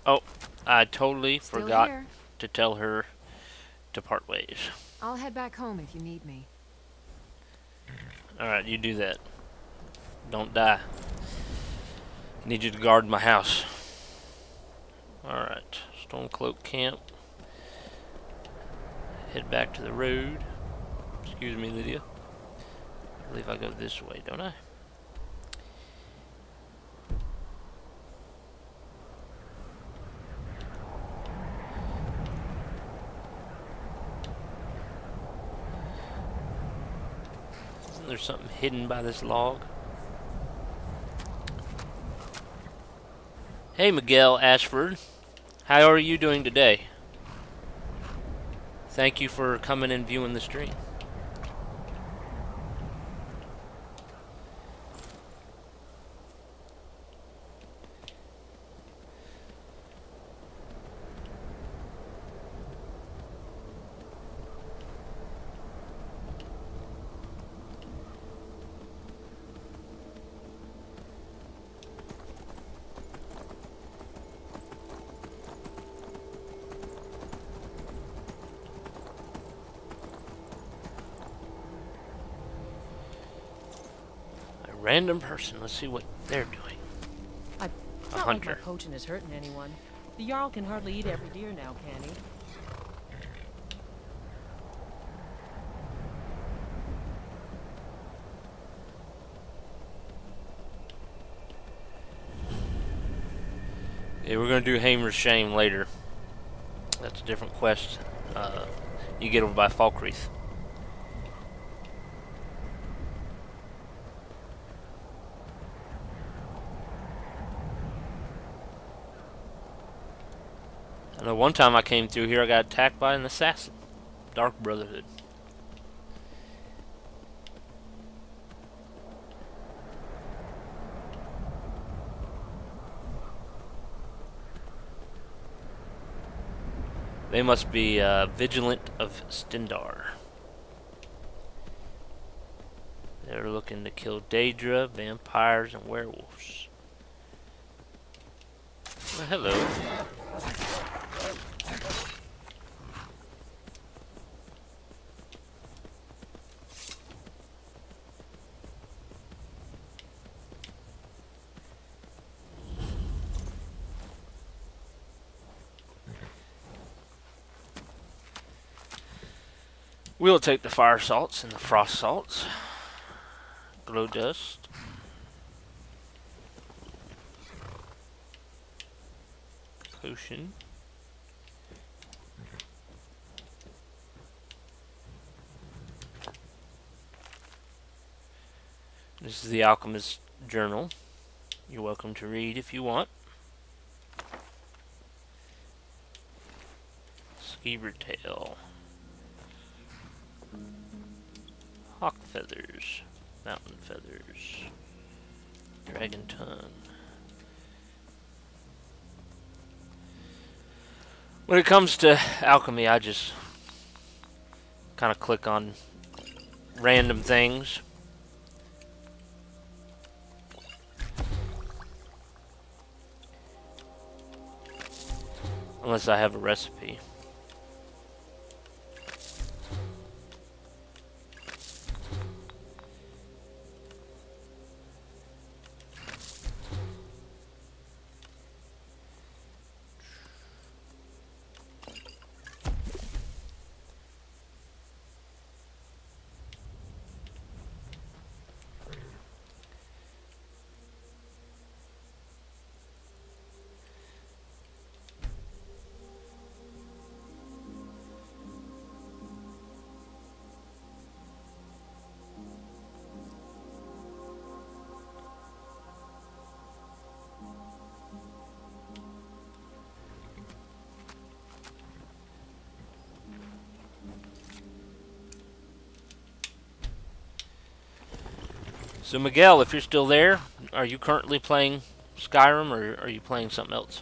Oh, I totally forgot to tell her to part ways. I'll head back home if you need me. Alright, you do that. Don't die. I need you to guard my house. Alright, Stormcloak camp. Head back to the road. Excuse me, Lydia. I believe I go this way, don't I? Isn't there something hidden by this log? Hey, Miguel Ashford. How are you doing today? Thank you for coming and viewing the stream. Random person. Let's see what they're doing. Not like my hunter. poaching is hurting anyone. The Jarl can hardly eat every deer now, can he? Yeah, we're gonna do Hamer's Shame later. That's a different quest. You get over by Falkreath. I know one time I came through here, I got attacked by an assassin. Dark Brotherhood. They must be vigilant of Stendar. They're looking to kill Daedra, vampires, and werewolves. Well, hello. We'll take the fire salts and the frost salts. Glow dust. Potion. This is the Alchemist's Journal. You're welcome to read if you want. Skeever tail. Hawk feathers, mountain feathers, dragon tongue. When it comes to alchemy, I just kind of click on random things. Unless I have a recipe. So Miguel, if you're still there, are you currently playing Skyrim or are you playing something else?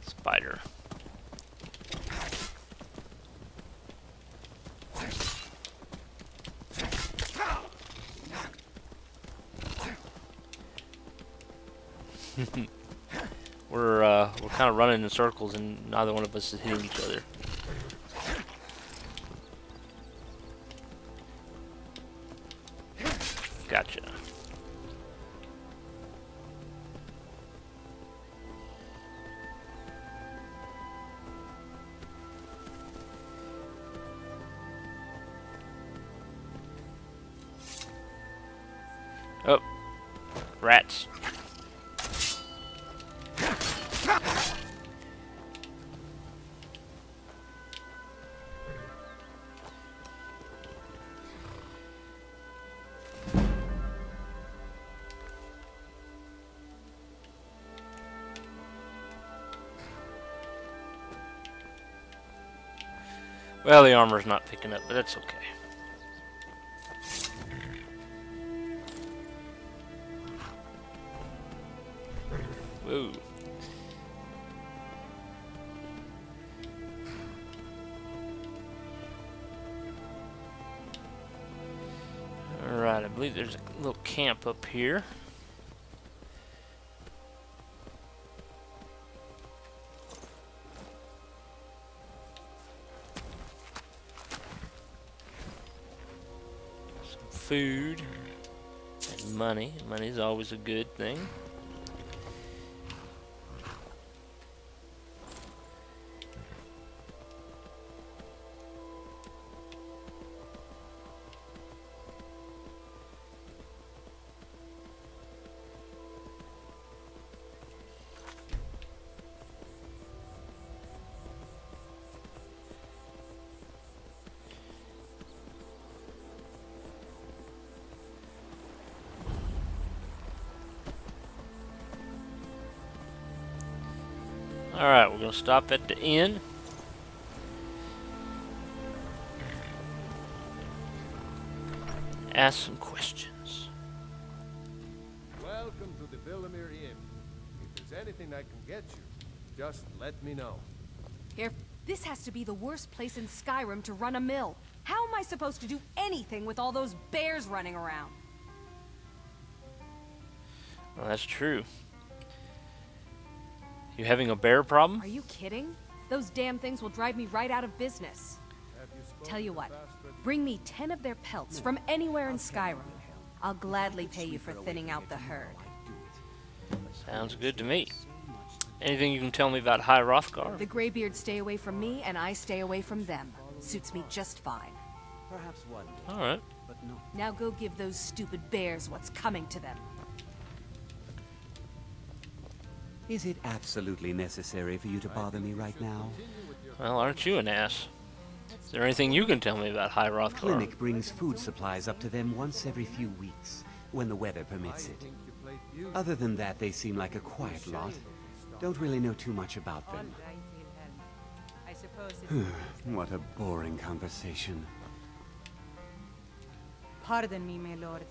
Spider. We're kind of running in circles and neither one of us is hitting each other. Gotcha. Oh, rats. Well, the armor's not picking up, but that's okay. Whoa. believe there's a little camp up here. Some food and money. Money's always a good thing. Alright, we're going to stop at the inn. Ask some questions. Welcome to the Villamere Inn. If there's anything I can get you, just let me know. Here, this has to be the worst place in Skyrim to run a mill. How am I supposed to do anything with all those bears running around? Well, that's true. You having a bear problem? Are you kidding? Those damn things will drive me right out of business. Tell you what, bring me 10 of their pelts from anywhere in Skyrim. I'll gladly pay you for thinning out the herd. Sounds good to me. Anything you can tell me about High Hrothgar? The Greybeards stay away from me, and I stay away from them. Suits me just fine. Perhaps one day. Alright. But no. Now go give those stupid bears what's coming to them. Is it absolutely necessary for you to bother me right now? Well, aren't you an ass? Is there anything you can tell me about High Hrothgar? Clinic brings food supplies up to them once every few weeks, when the weather permits it. Other than that, they seem like a quiet lot. Don't really know too much about them. I suppose What a boring conversation. Pardon me, my lord.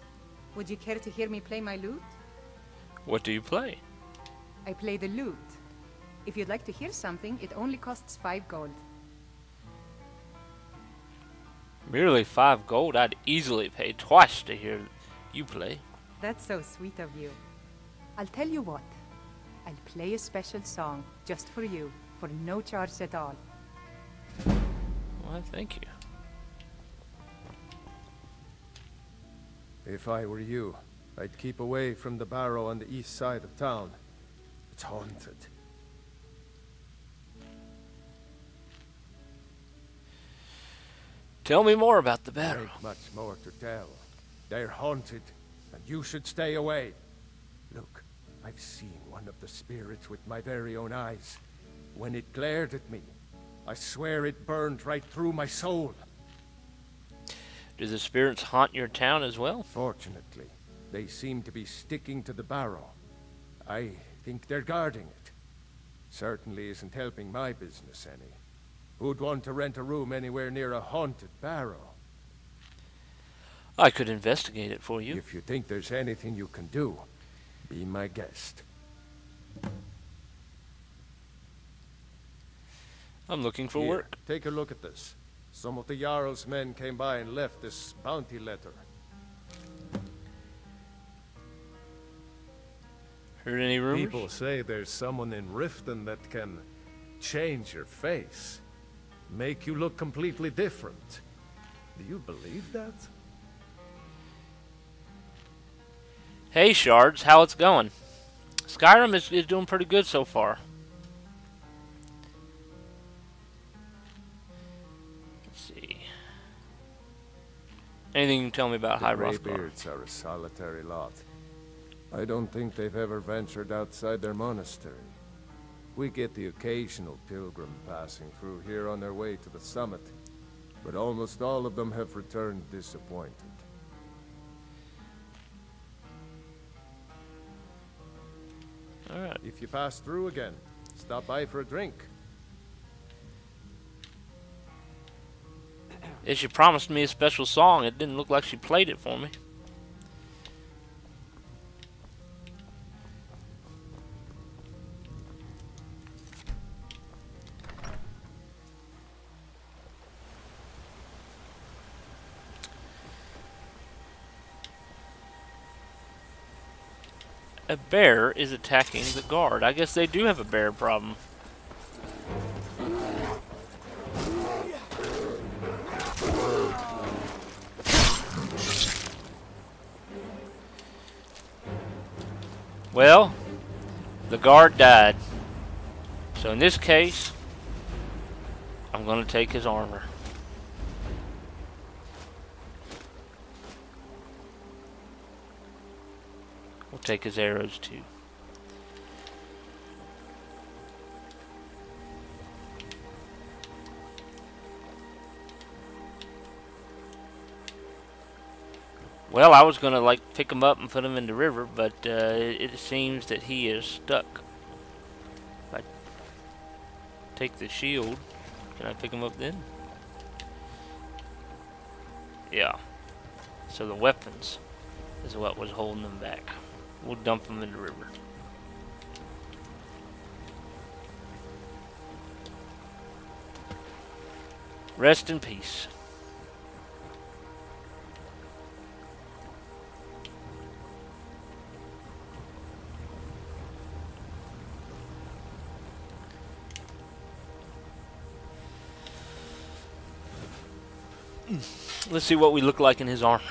Would you care to hear me play my lute? What do you play? I play the lute. If you'd like to hear something, it only costs 5 gold. Merely 5 gold? I'd easily pay twice to hear you play. That's so sweet of you. I'll tell you what. I'll play a special song just for you, for no charge at all. Well, thank you. If I were you, I'd keep away from the barrow on the east side of town. It's haunted. Tell me more about the barrow. Ain't much more to tell. They're haunted, and you should stay away. Look, I've seen one of the spirits with my very own eyes. When it glared at me, I swear it burned right through my soul. Do the spirits haunt your town as well? Fortunately, they seem to be sticking to the barrow. I think they're guarding it. Certainly isn't helping my business any. Who'd want to rent a room anywhere near a haunted barrow? I could investigate it for you. If you think there's anything you can do, be my guest. I'm looking for Here, work. Take a look at this. Some of the Jarl's men came by and left this bounty letter. Heard any rumors? People say there's someone in Riften that can change your face. Make you look completely different. Do you believe that? Hey Shards, how it's going? Skyrim is doing pretty good so far. Let's see. Anything you can tell me about High Hrothgar? Greybeards are a solitary lot. I don't think they've ever ventured outside their monastery. We get the occasional pilgrim passing through here on their way to the summit, but almost all of them have returned disappointed. Alright. If you pass through again, stop by for a drink. Yeah, she promised me a special song. It didn't look like she played it for me. A bear is attacking the guard. I guess they do have a bear problem. Well, the guard died. So in this case, I'm going to take his armor. We'll take his arrows too. Well, I was gonna like pick him up and put him in the river, but it seems that he is stuck. If I take the shield, can I pick him up then? Yeah. So the weapons is what was holding him back. We'll dump him in the river. Rest in peace. Let's see what we look like in his armor.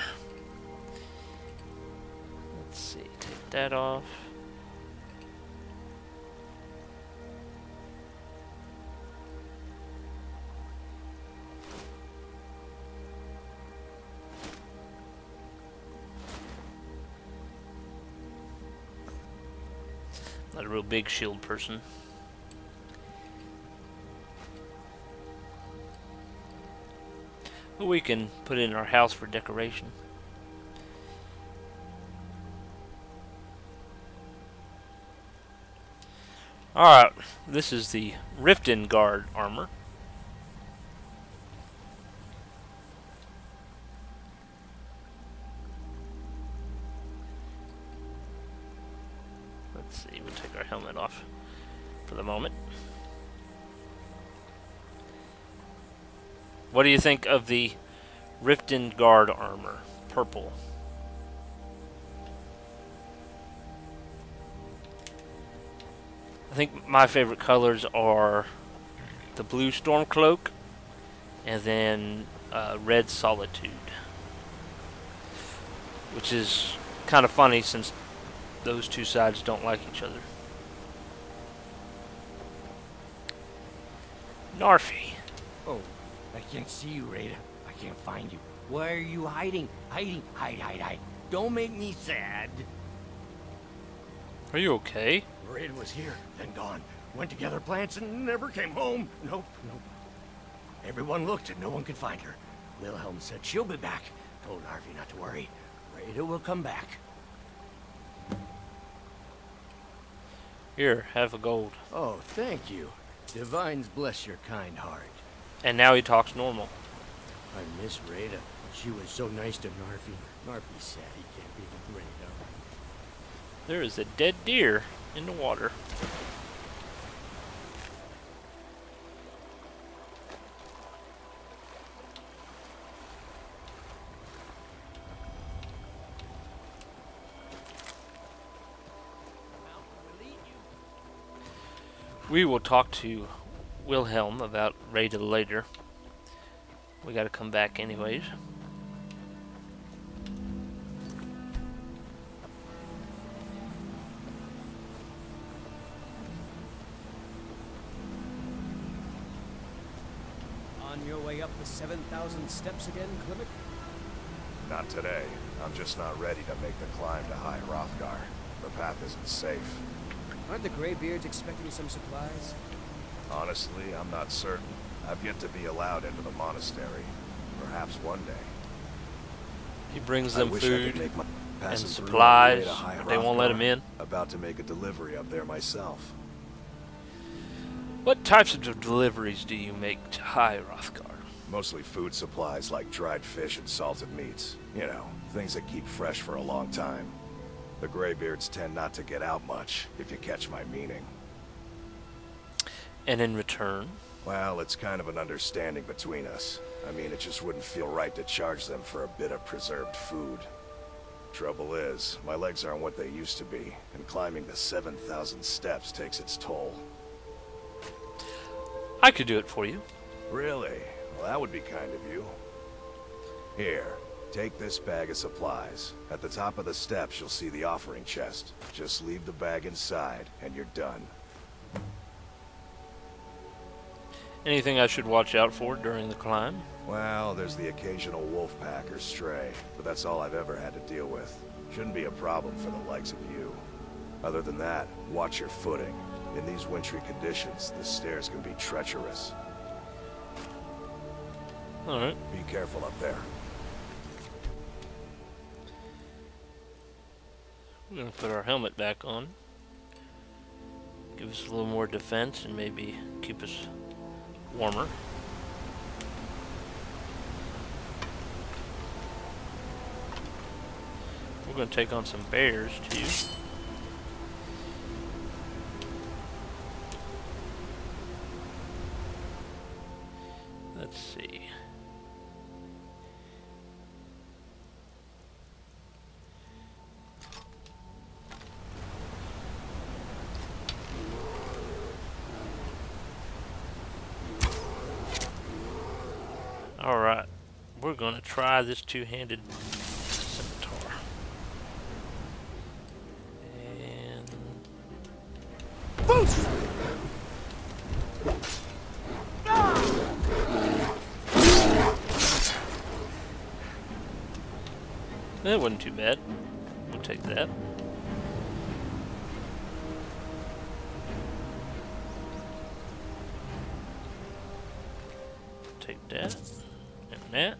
Let's see, take that off. Not a real big shield person. But we can put it in our house for decoration. Alright, this is the Riften Guard armor. Let's see, we'll take our helmet off for the moment. What do you think of the Riften Guard armor? Purple. I think my favorite colors are the blue Stormcloak and then red Solitude. Which is kind of funny since those two sides don't like each other. Narfi. Oh, I can't see you, Rada. I can't find you. Why are you hiding? Hiding. Hide, hide, hide. Don't make me sad. Are you okay? Rada was here, then gone. Went to gather plants and never came home. Nope, nope. Everyone looked and no one could find her. Wilhelm said she'll be back. Told Narfi not to worry. Rada will come back. Here, have a gold. Oh, thank you. Divines bless your kind heart. And now he talks normal. I miss Rada. She was so nice to Narfi. Narfi said he can't be with Rada. There is a dead deer in the water. We will talk to Wilhelm about Rada later. We gotta come back anyways. On your way up the 7,000 steps again, Klimek? Not today. I'm just not ready to make the climb to High Hrothgar. The path isn't safe. Aren't the Greybeards expecting some supplies? Honestly, I'm not certain. I've yet to be allowed into the monastery. Perhaps one day. He brings I them wish I could food make my and passing through supplies, on the way to High but they won't let him Hrothgar. in. About to make a delivery up there myself. What types of deliveries do you make to High Hrothgar? Mostly food supplies like dried fish and salted meats. You know, things that keep fresh for a long time. The Greybeards tend not to get out much, if you catch my meaning. And in return? Well, it's kind of an understanding between us. I mean, it just wouldn't feel right to charge them for a bit of preserved food. Trouble is, my legs aren't what they used to be, and climbing the 7,000 steps takes its toll. I could do it for you. Really? Well, that would be kind of you. Here, take this bag of supplies. At the top of the steps, you'll see the offering chest. Just leave the bag inside, and you're done. Anything I should watch out for during the climb? Well, there's the occasional wolf pack or stray, but that's all I've ever had to deal with. Shouldn't be a problem for the likes of you. Other than that, watch your footing. In these wintry conditions, the stairs can be treacherous. Alright. Be careful up there. We're going to put our helmet back on. Give us a little more defense and maybe keep us warmer. We're going to take on some bears too. Let's see. Alright, we're going to try this two-handed scimitar. And... Boost! That wasn't too bad. We'll take that. Take that. And that.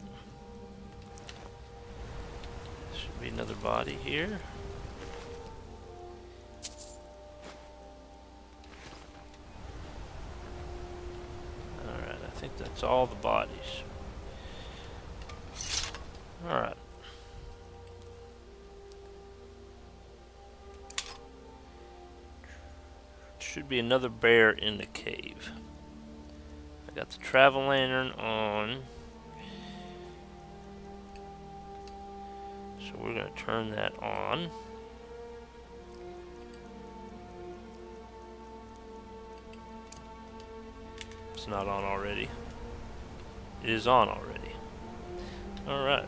Should be another body here. Alright, I think that's all the bodies. Alright. Should be another bear in the cave. I got the travel lantern on. So we're going to turn that on. It's not on already. It is on already. Alright.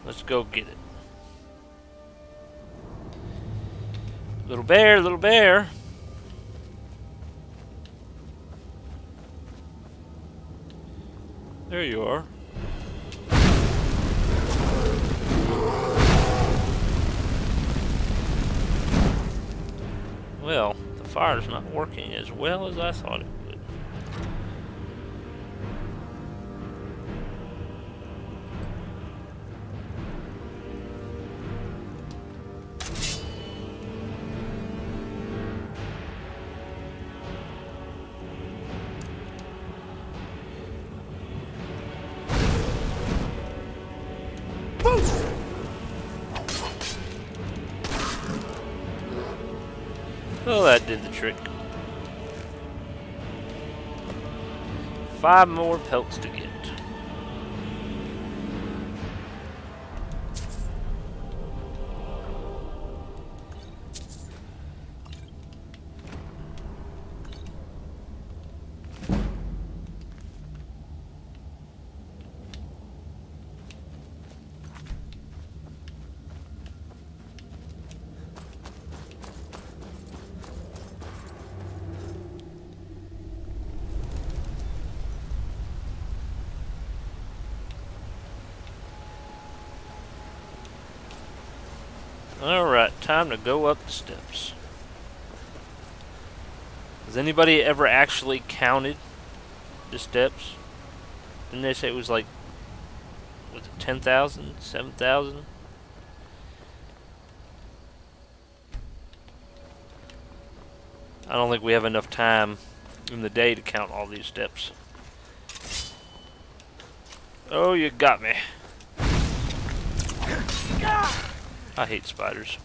Let's go get it. Little bear, little bear. There you are. Well, the fire's not working as well as I thought it would. Well, that did the trick. 5 more pelts to get. Alright, time to go up the steps. Has anybody ever actually counted the steps? Didn't they say it was like, was it 10,000? 7,000? I don't think we have enough time in the day to count all these steps. Oh, you got me. I hate spiders.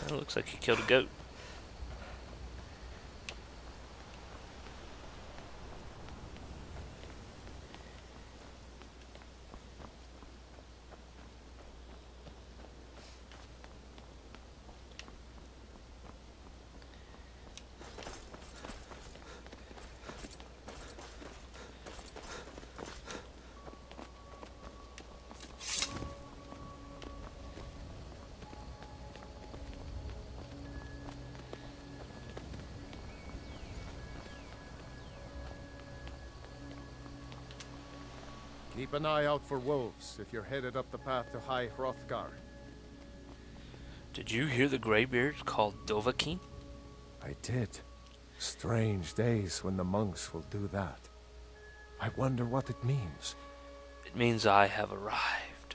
It looks like he killed a goat. Keep an eye out for wolves if you're headed up the path to High Hrothgar. Did you hear the Greybeards called Dovahkiin? I did. Strange days when the monks will do that. I wonder what it means. It means I have arrived.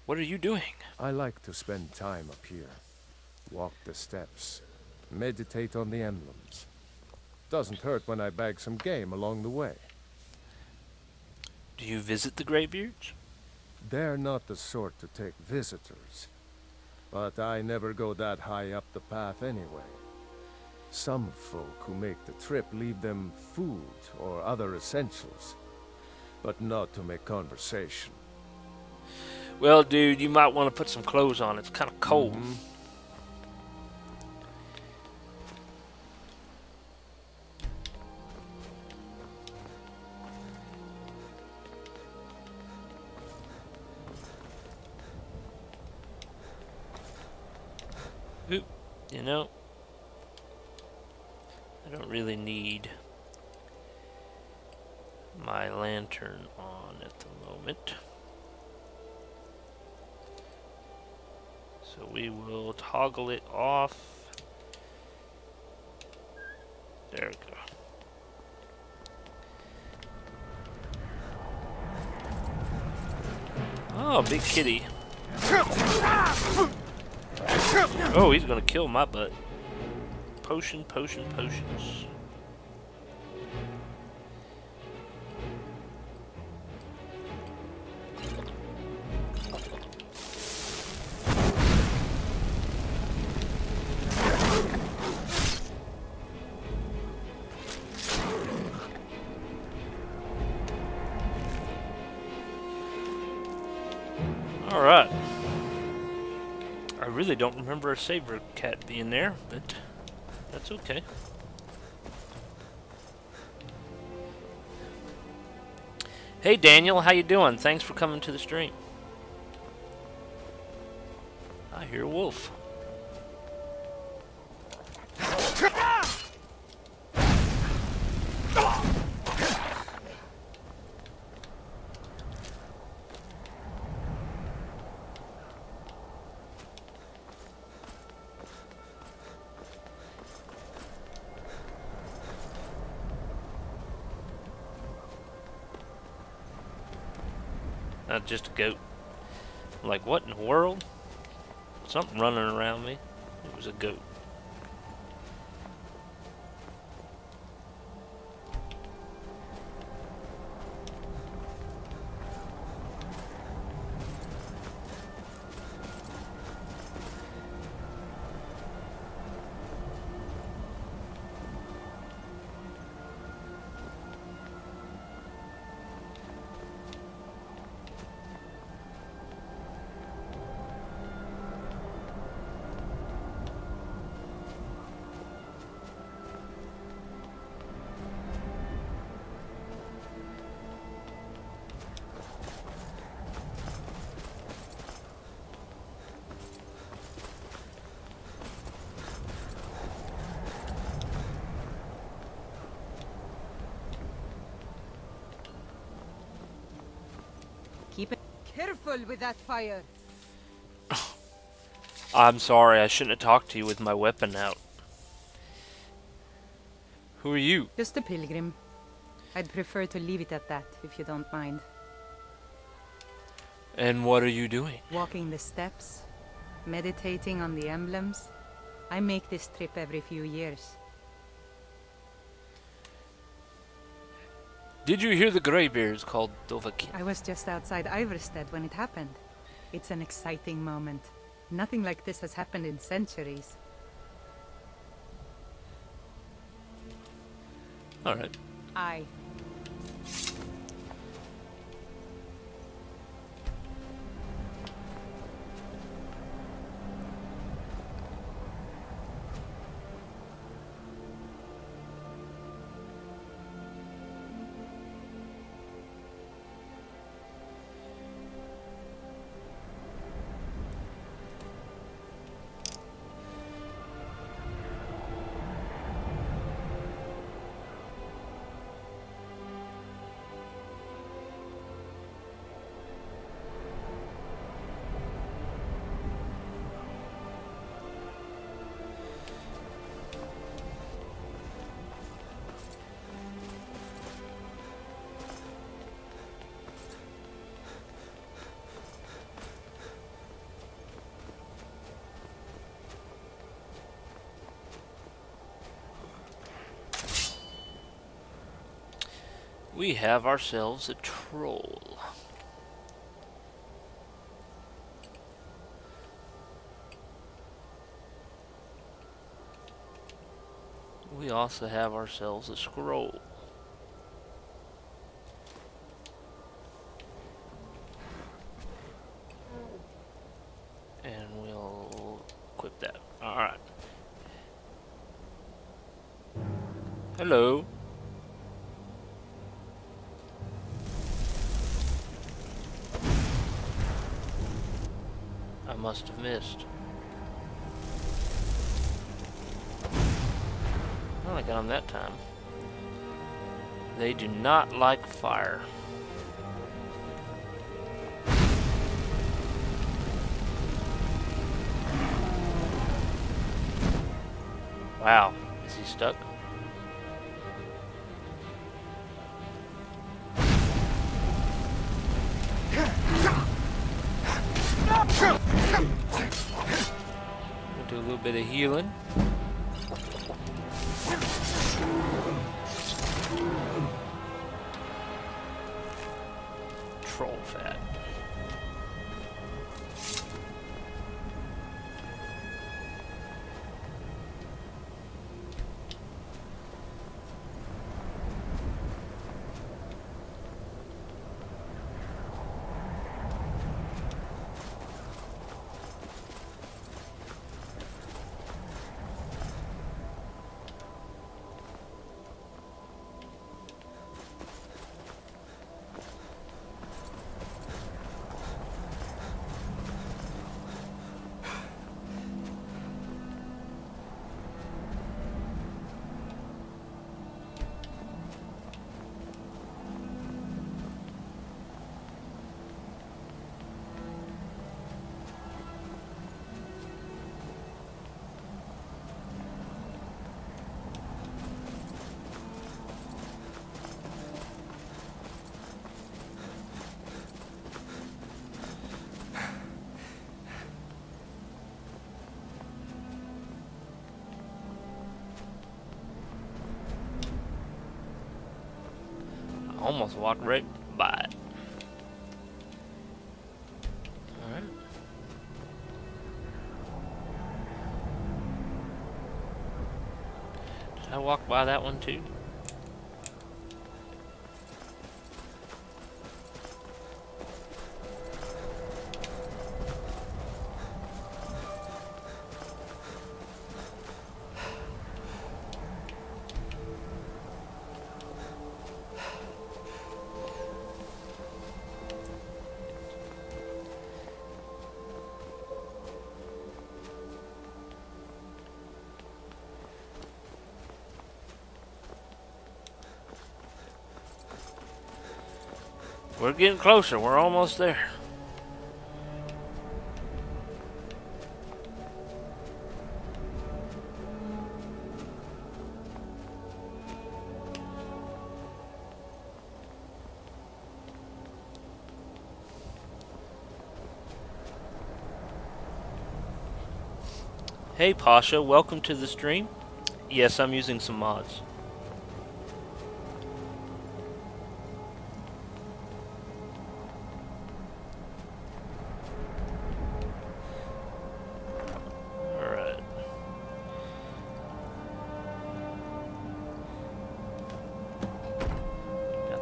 What are you doing? I like to spend time up here. Walk the steps. Meditate on the emblems. Doesn't hurt when I bag some game along the way. Do you visit the Greybeards? They're not the sort to take visitors. But I never go that high up the path anyway. Some folk who make the trip leave them food or other essentials. But not to make conversation. Well, dude, you might want to put some clothes on. It's kind of cold. Oop, you know, I don't really need my lantern on at the moment. So we will toggle it off. There we go. Oh, big kitty. Oh, he's gonna kill my butt. Potions. Alright. I really don't remember a saber cat being there, but that's okay. Hey Daniel, how you doing? Thanks for coming to the stream. I hear a wolf. Not just a goat. I'm like, what in the world? Something running around me. It was a goat. Keep it careful with that fire. I'm sorry, I shouldn't have talked to you with my weapon out. Who are you? Just a pilgrim. I'd prefer to leave it at that, if you don't mind. And what are you doing? Walking the steps, meditating on the emblems. I make this trip every few years. Did you hear the Greybeards called Dovahkiin? I was just outside Iverstead when it happened. It's an exciting moment. Nothing like this has happened in centuries. Alright. Aye. We have ourselves a troll. We also have ourselves a scroll. And we'll equip that. Alright. Hello. I must have missed. Well, I got him that time. They do not like fire. Wow, is he stuck? We'll do a little bit of healing. Troll fat. Almost walked right by it. Alright. Did I walk by that one too? We're getting closer. We're almost there. Hey Pasha, welcome to the stream. Yes, I'm using some mods.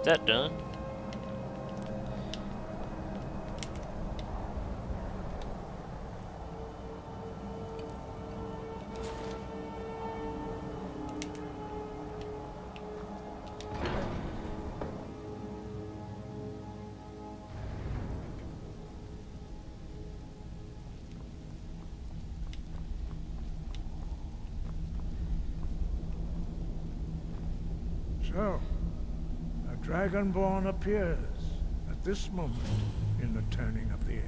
get that done. So, a Dragonborn appears at this moment in the turning of the age.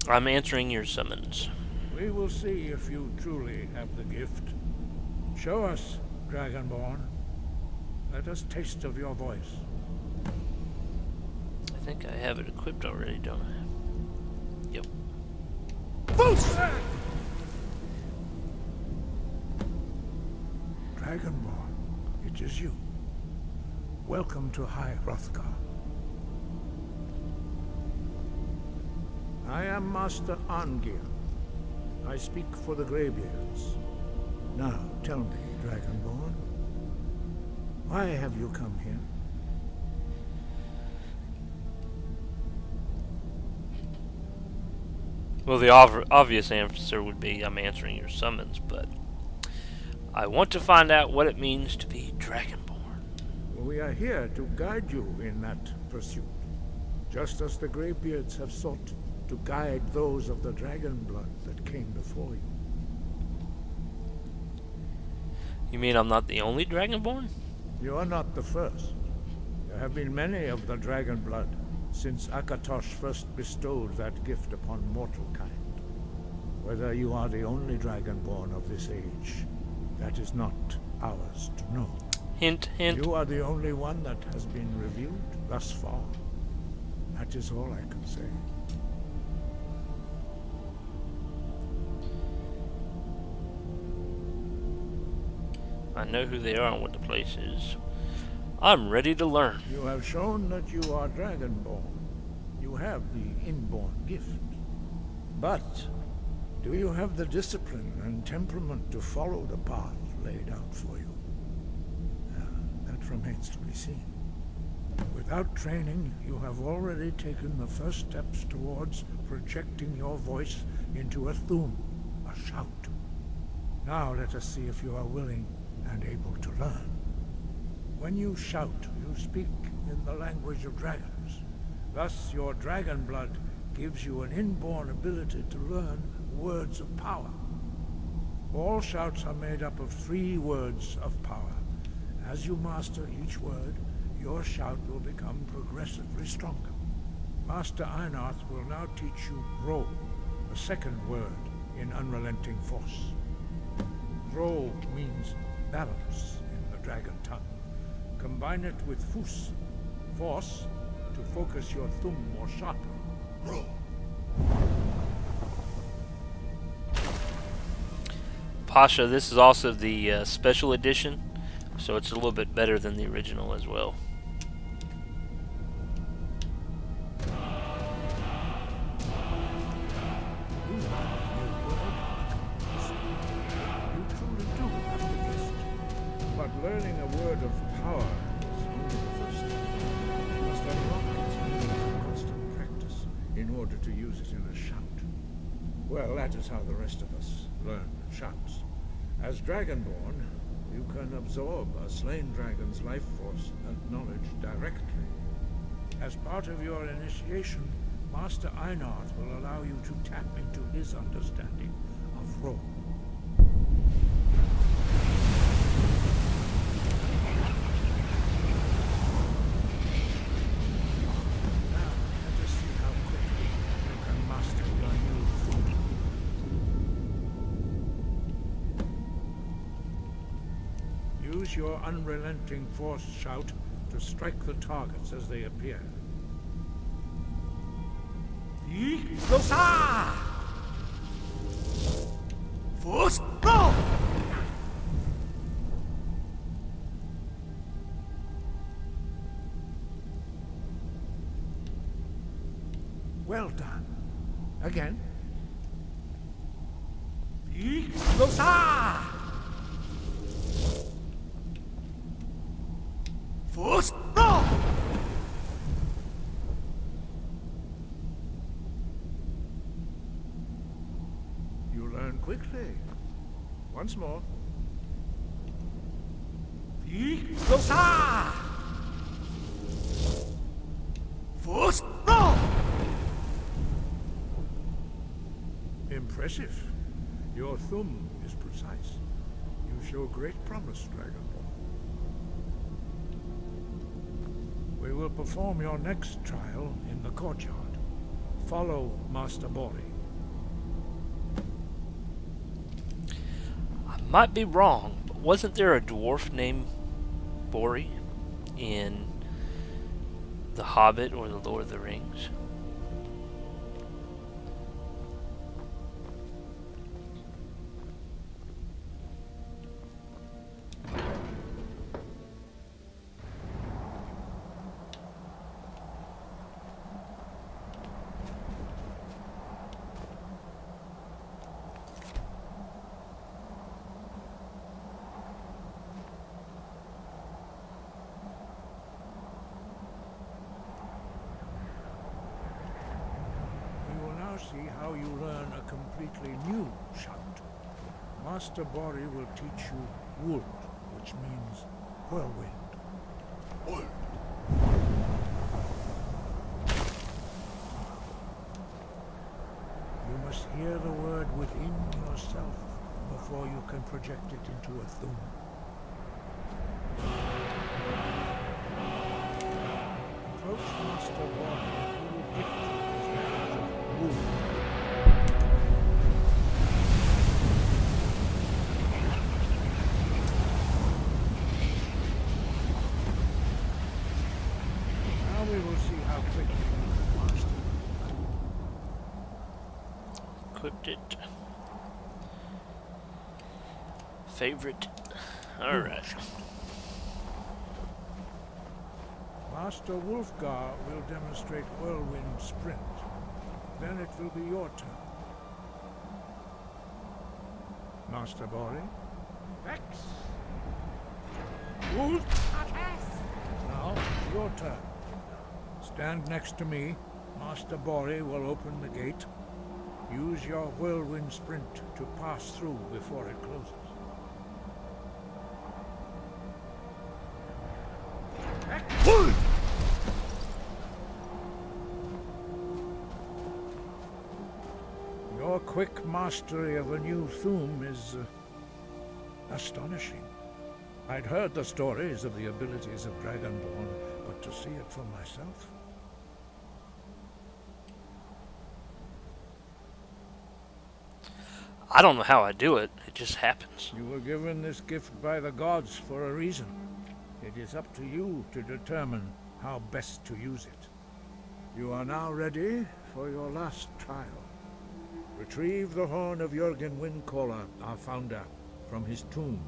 I'm answering your summons. We will see if you truly have the gift. Show us, Dragonborn. Let us taste of your voice. I think I have it equipped already, don't I? Yep. Dragonborn, it is you. Welcome to High Hrothgar. I am Master Arngir. I speak for the Greybeards. Now, tell me, Dragonborn, why have you come here? Well, the obvious answer would be I'm answering your summons, but I want to find out what it means to be Dragonborn. We are here to guide you in that pursuit, just as the Greybeards have sought to guide those of the dragon blood that came before you. You mean I'm not the only Dragonborn? You are not the first. There have been many of the dragon blood since Akatosh first bestowed that gift upon mortal kind. Whether you are the only Dragonborn of this age, that is not ours to know. Hint, hint. You are the only one that has been revealed thus far. That is all I can say. I know who they are and what the place is. I'm ready to learn. You have shown that you are Dragonborn. You have the inborn gift. But do you have the discipline and temperament to follow the path laid out for you? That remains to be seen. Without training, you have already taken the first steps towards projecting your voice into a thum, a shout. Now let us see if you are willing and able to learn. When you shout, you speak in the language of dragons. Thus, your dragon blood gives you an inborn ability to learn words of power. All shouts are made up of 3 words of power. As you master each word, your shout will become progressively stronger. Master Einarth will now teach you Ro, the second word in Unrelenting Force. Ro means balance in the dragon tongue. Combine it with Fus, force, to focus your thumb more sharply. Ro. Pasha, this is also the special edition, so it's a little bit better than the original as well. Learning a word of power is only the first step. You must unlock its meaning through constant practice in order to use it in a shout. Well, that is how the rest of us learn shouts. As Dragonborn, you can absorb a slain dragon's life force and knowledge directly. As part of your initiation, Master Einarth will allow you to tap into his understanding of Ro. Use your unrelenting force shout to strike the targets as they appear. Force go! Well done. Again. Losa! Force! No! You learn quickly. Once more. Losa! Force! No! Impressive. Your thumb is precise. You show great promise, Dragonborn. We will perform your next trial in the courtyard. Follow Master Bori. I might be wrong, but wasn't there a dwarf named Bori in The Hobbit or The Lord of the Rings? See how you learn a completely new shout. Master Bori will teach you Wood, which means whirlwind. Wood. You must hear the word within yourself before you can project it into a thum. Approach Master Bori and he will gift you his knowledge of wood. Now we will see how quickly you can master it. Equipped it. Favorite. Alright. Master Wulfgar will demonstrate Whirlwind Sprint. Then it will be your turn. Master Bori? Vex! Wolf! Now, your turn. Stand next to me. Master Bori will open the gate. Use your Whirlwind Sprint to pass through before it closes. Wolf! Your quick mastery of a new thum is astonishing. I'd heard the stories of the abilities of Dragonborn, but to see it for myself... I don't know how I do it. It just happens. You were given this gift by the gods for a reason. It is up to you to determine how best to use it. You are now ready for your last trial. Retrieve the horn of Jürgen Windcaller, our founder, from his tomb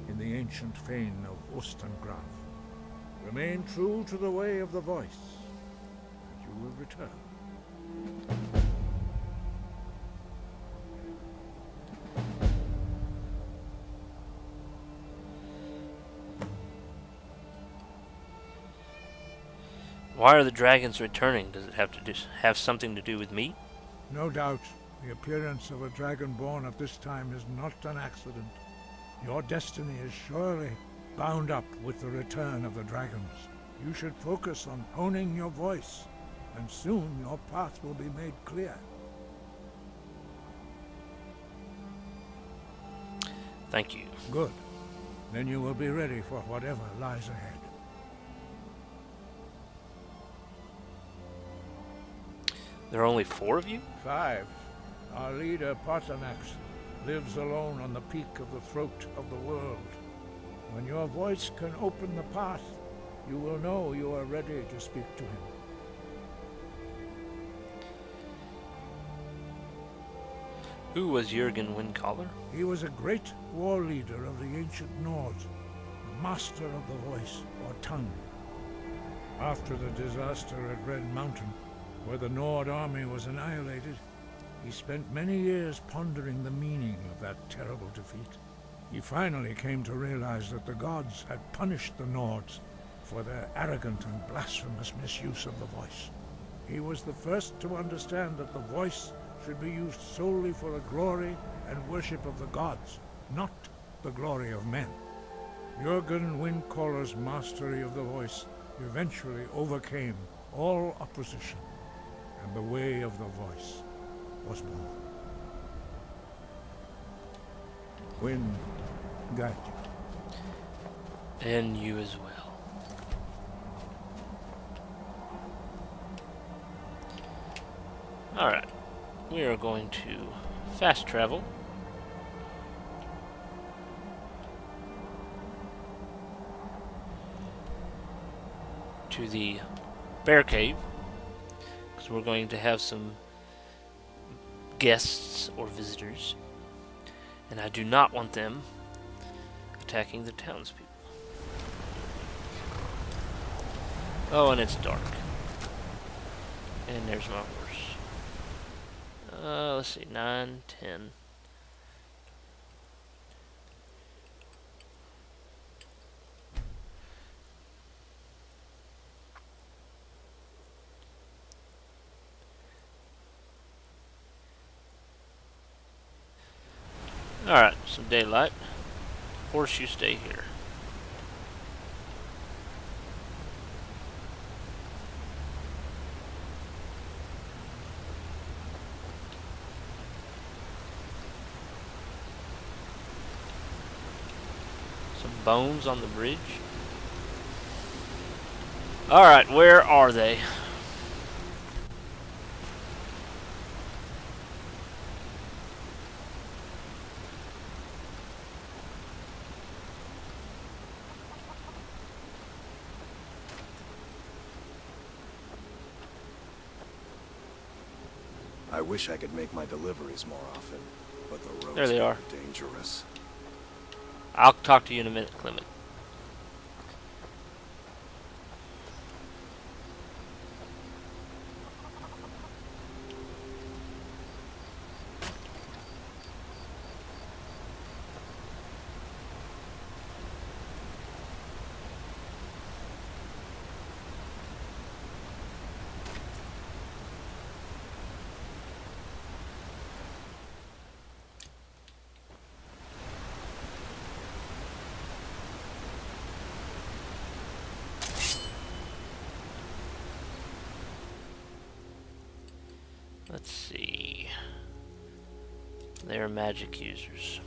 in the ancient fane of Ostengraf. Remain true to the way of the voice, and you will return. Why are the dragons returning? Does it have something to do with me? No doubt. The appearance of a Dragonborn at this time is not an accident. Your destiny is surely bound up with the return of the dragons. You should focus on honing your voice, and soon your path will be made clear. Thank you. Good. Then you will be ready for whatever lies ahead. There are only 4 of you? 5. Our leader, Paternax, lives alone on the peak of the throat of the world. When your voice can open the path, you will know you are ready to speak to him. Who was Jürgen Windcaller? He was a great war leader of the ancient Nords, a master of the voice, or tongue. After the disaster at Red Mountain, where the Nord army was annihilated, he spent many years pondering the meaning of that terrible defeat. He finally came to realize that the gods had punished the Nords for their arrogant and blasphemous misuse of the voice. He was the first to understand that the voice should be used solely for the glory and worship of the gods, not the glory of men. Jürgen Windcaller's mastery of the voice eventually overcame all opposition, and the way of the voice was born. Wind, guide you. And you as well. Alright, we are going to fast travel to the bear cave, because we're going to have some guests or visitors, and I do not want them attacking the townspeople. Oh, and it's dark. And there's my horse. Let's see, 9, 10. Alright, some daylight. Horse, you stay here. Some bones on the bridge. Alright, where are they? I wish I could make my deliveries more often, but the roads There they are. dangerous. I'll talk to you in a minute, Clement. Let's see. They're magic users.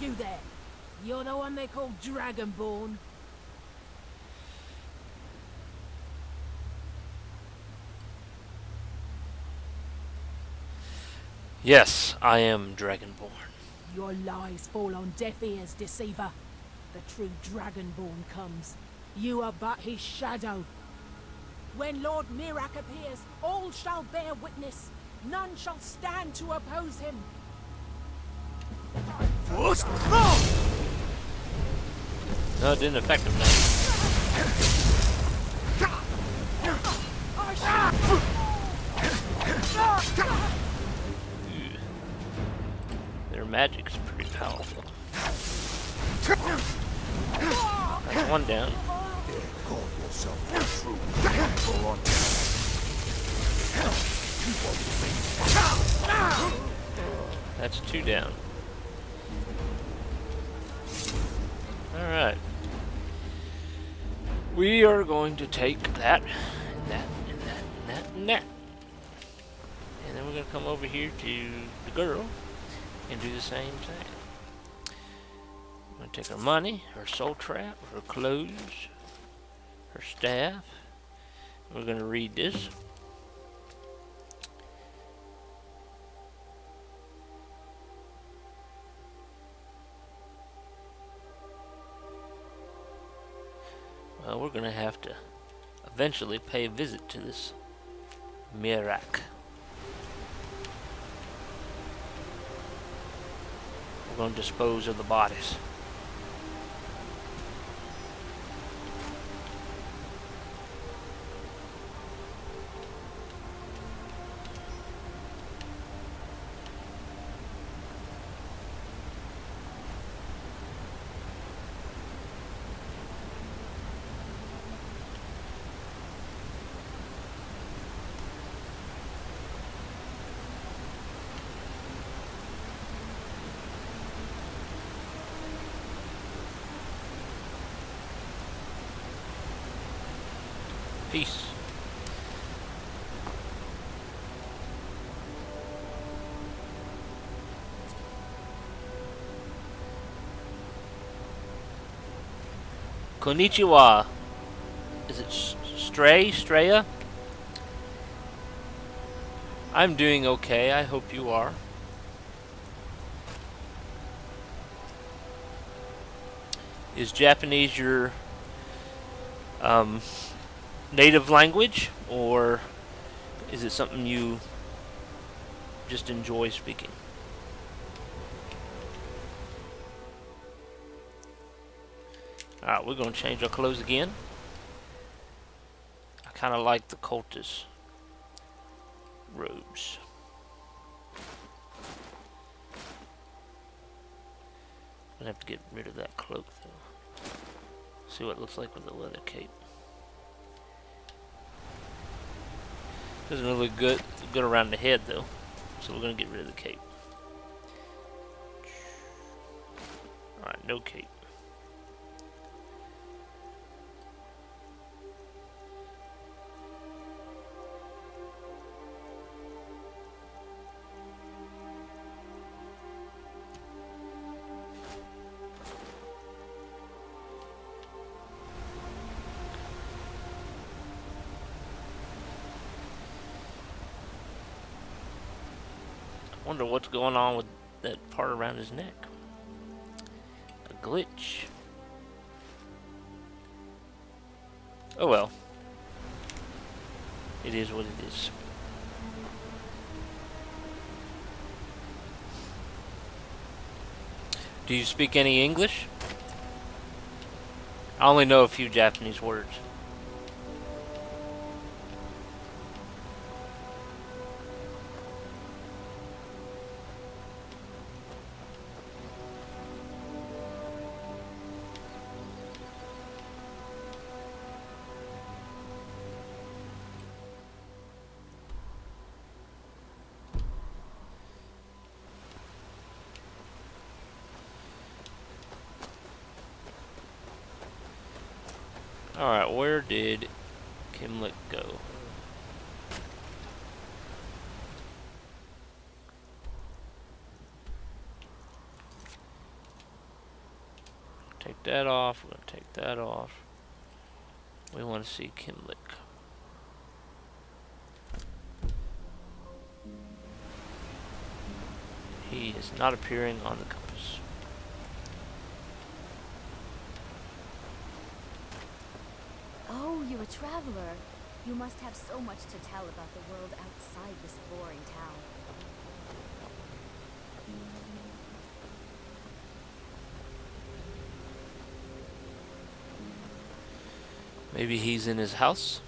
You there. You're the one they call Dragonborn. Yes, I am Dragonborn. Your lies fall on deaf ears, deceiver. The true Dragonborn comes. You are but his shadow. When Lord Mirak appears, all shall bear witness. None shall stand to oppose him. No, it didn't affect him now. Their magic's pretty powerful. That's one down. That's two down. Alright. We are going to take that, and that, and that, and that, and that. And then we're going to come over here to the girl and do the same thing. We're going to take her money, her soul trap, her clothes, her staff. We're going to read this. Well, we're gonna have to eventually pay a visit to this Mirak. We're gonna dispose of the bodies. Peace. Konnichiwa. Is it Straya? I'm doing okay. I hope you are. Is Japanese your native language, or is it something you just enjoy speaking? Alright, we're going to change our clothes again. I kind of like the cultist robes. I'm going to have to get rid of that cloak though. See what it looks like with the leather cape. Doesn't really look good around the head though, so we're gonna get rid of the cape. Alright, no cape. Wonder what's going on with that part around his neck. A glitch. Oh well. It is what it is. Do you speak any English? I only know a few Japanese words. Alright, where did Kimlik go? Take that off, we're going to take that off. We want to see Kimlik. He is not appearing on the compass. Oh, you're a traveler. You must have so much to tell about the world outside this boring town. Maybe he's in his house?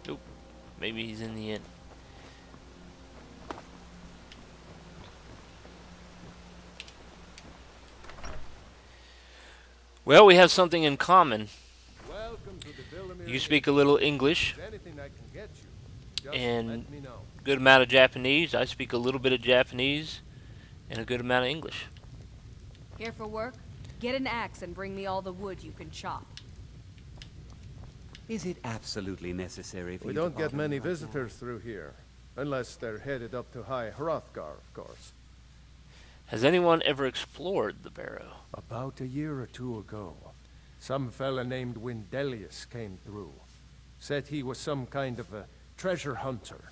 Nope. Maybe he's in the inn. Well, we have something in common. You speak a little English and good amount of Japanese. I speak a little bit of Japanese and a good amount of English. Here for work? Get an axe and bring me all the wood you can chop. Is it absolutely necessary for We you to don't get bother many me right visitors through here. Unless they're headed up to High Hrothgar, of course. Has anyone ever explored the Barrow? About a year or two ago, some fella named Windelius came through. Said he was some kind of a treasure hunter.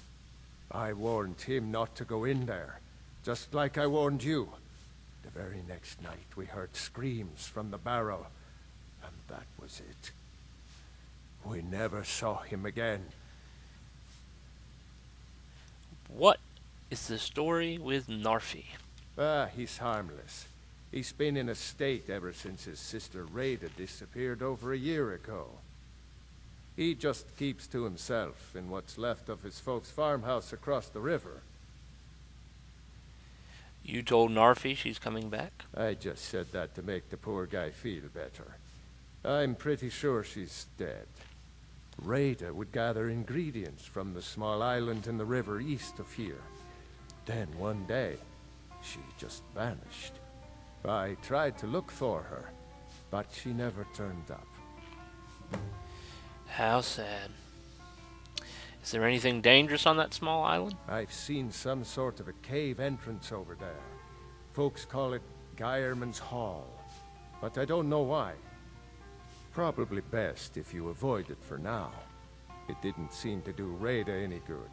I warned him not to go in there, just like I warned you. The very next night we heard screams from the barrow, and that was it. We never saw him again. What is the story with Narfi? Ah, he's harmless. He's been in a state ever since his sister Rada disappeared over a year ago. He just keeps to himself in what's left of his folks' farmhouse across the river. You told Narfi she's coming back? I just said that to make the poor guy feel better. I'm pretty sure she's dead. Rada would gather ingredients from the small island in the river east of here. Then one day, she just vanished. I tried to look for her, but she never turned up. How sad. Is there anything dangerous on that small island? I've seen some sort of a cave entrance over there. Folks call it Geierman's Hall, but I don't know why. Probably best if you avoid it for now. It didn't seem to do Rada any good.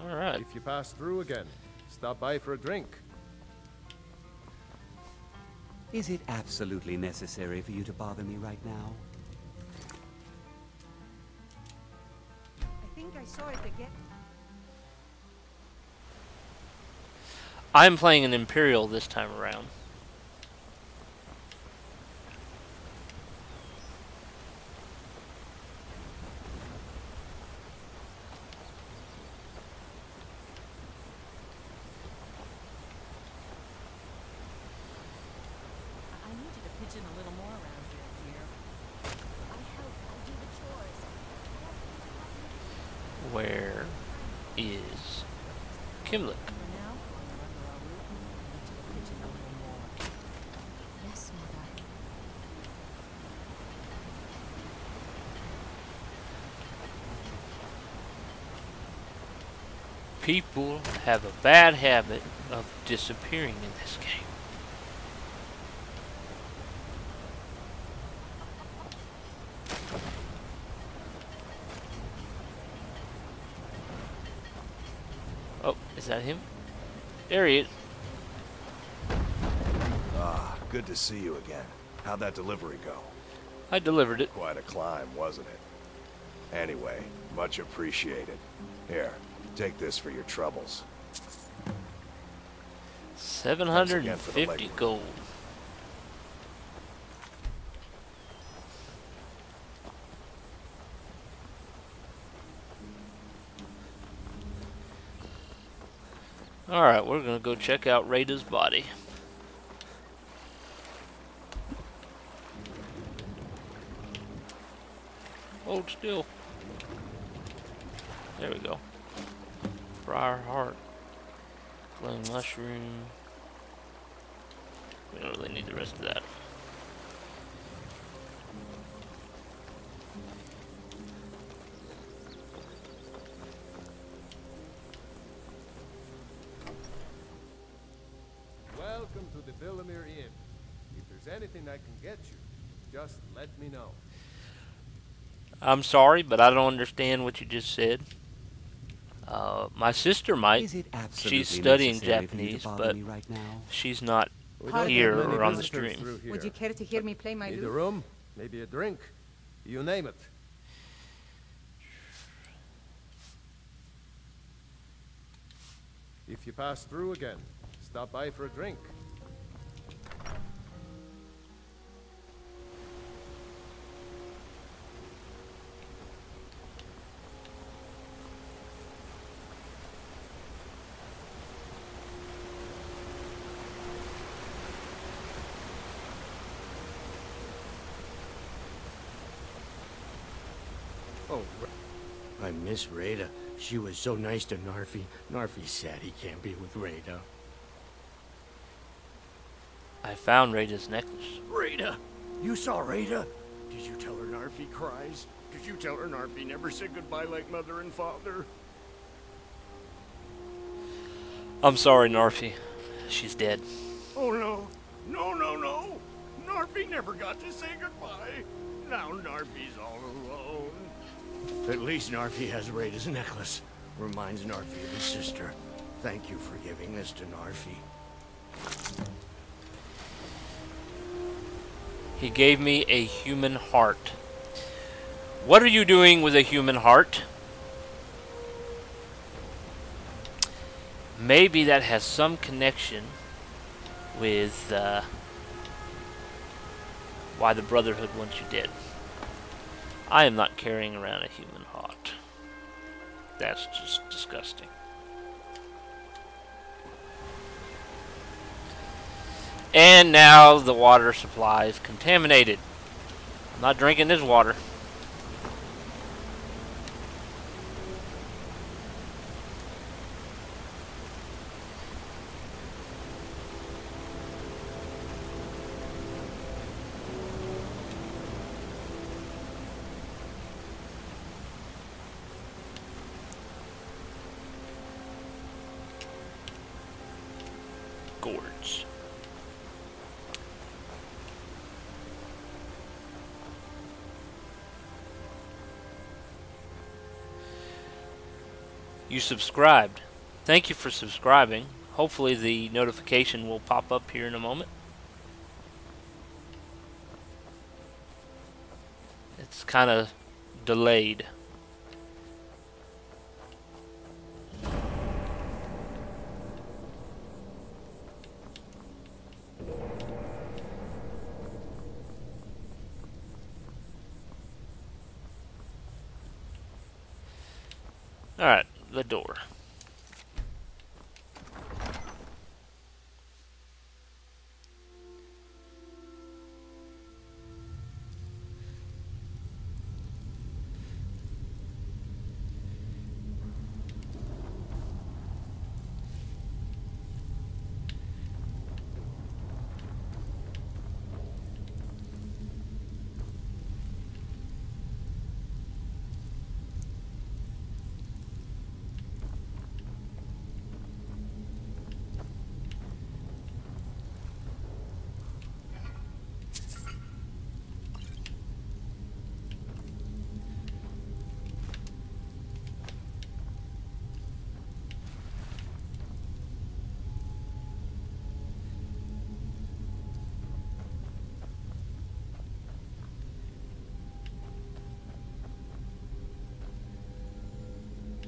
Alright. If you pass through again, stop by for a drink. Is it absolutely necessary for you to bother me right now? I think I saw it again. I'm playing an Imperial this time around. A little more around here. I help. I do the chores. Where is Kimlik? Yes, Mother. People have a bad habit of disappearing in this game. Oh, is that him? There he is. Ah, good to see you again. How'd that delivery go? I delivered it. Quite a climb, wasn't it? Anyway, much appreciated. Here, take this for your troubles. 750 gold. Alright, we're gonna go check out Rada's body. Hold still. There we go. Briar heart. Glowing mushroom. We don't really need the rest of that. Welcome to the Villamere Inn. If there's anything I can get you, just let me know. I'm sorry, but I don't understand what you just said. My sister might. She's studying Japanese, but she's not here or on the stream. Would you care to hear me play my Need a lute? room, maybe a drink, you name it. If you pass through again, stop by for a drink. Oh, I miss Rada. She was so nice to Narfi. Narfi's sad he can't be with Rada. I found Rada's necklace. Rada! You saw Rada? Did you tell her Narfi cries? Did you tell her Narfi never said goodbye like mother and father? I'm sorry, Narfi. She's dead. Oh no. No, no, no! Narfi never got to say goodbye. Now Narfi's all alone. At least Narfi has Rada's necklace. Reminds Narfi of his sister. Thank you for giving this to Narfi. He gave me a human heart. What are you doing with a human heart? Maybe that has some connection with why the Brotherhood wants you dead. I am not carrying around a human heart. That's just disgusting. And now the water supply is contaminated. I'm not drinking this water. Gourds. You subscribed. Thank you for subscribing. Hopefully the notification will pop up here in a moment. It's kind of delayed. Alright, the door.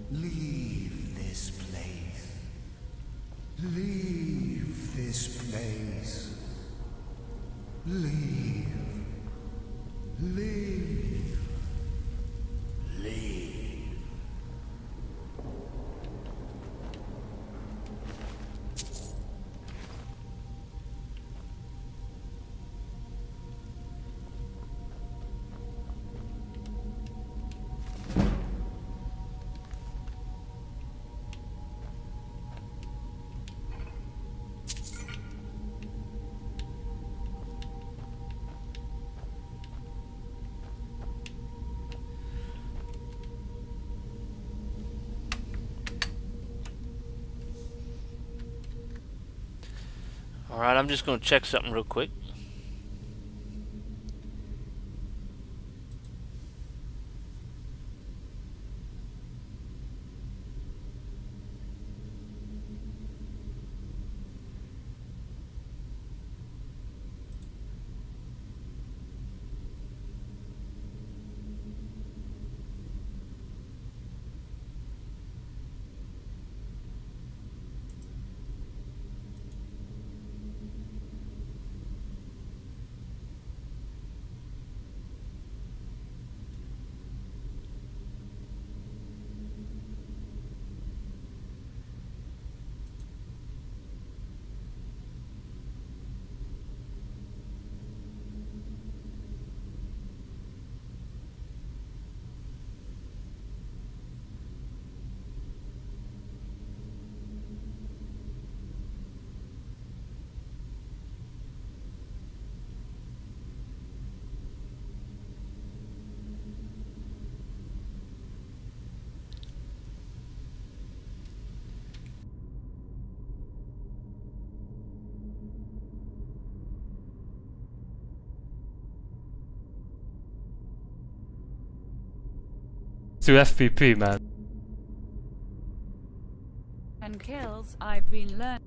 Leave this place. Leave this place. Leave. Leave. Leave. Alright, I'm just going to check something real quick. To FPP, man. and kills, I've been learning.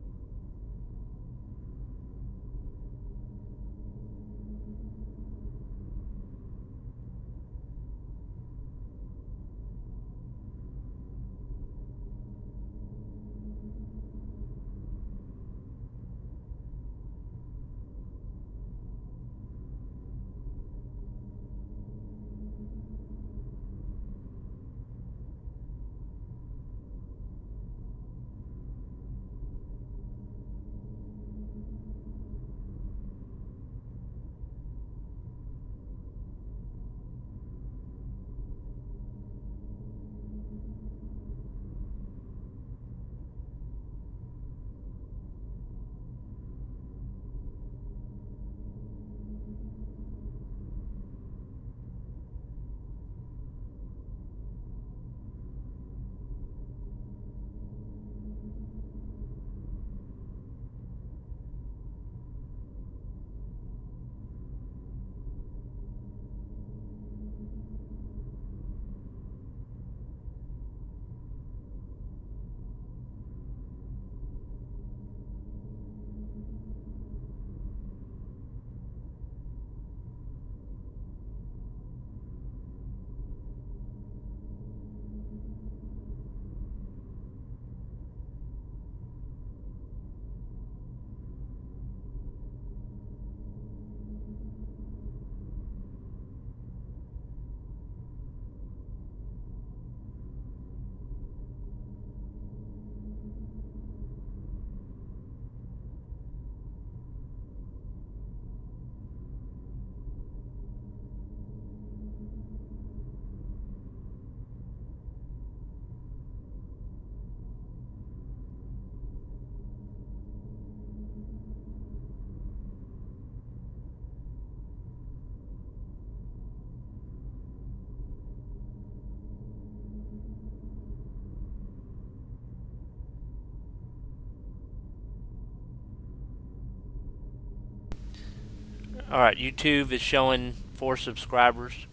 Alright, YouTube is showing 4 subscribers.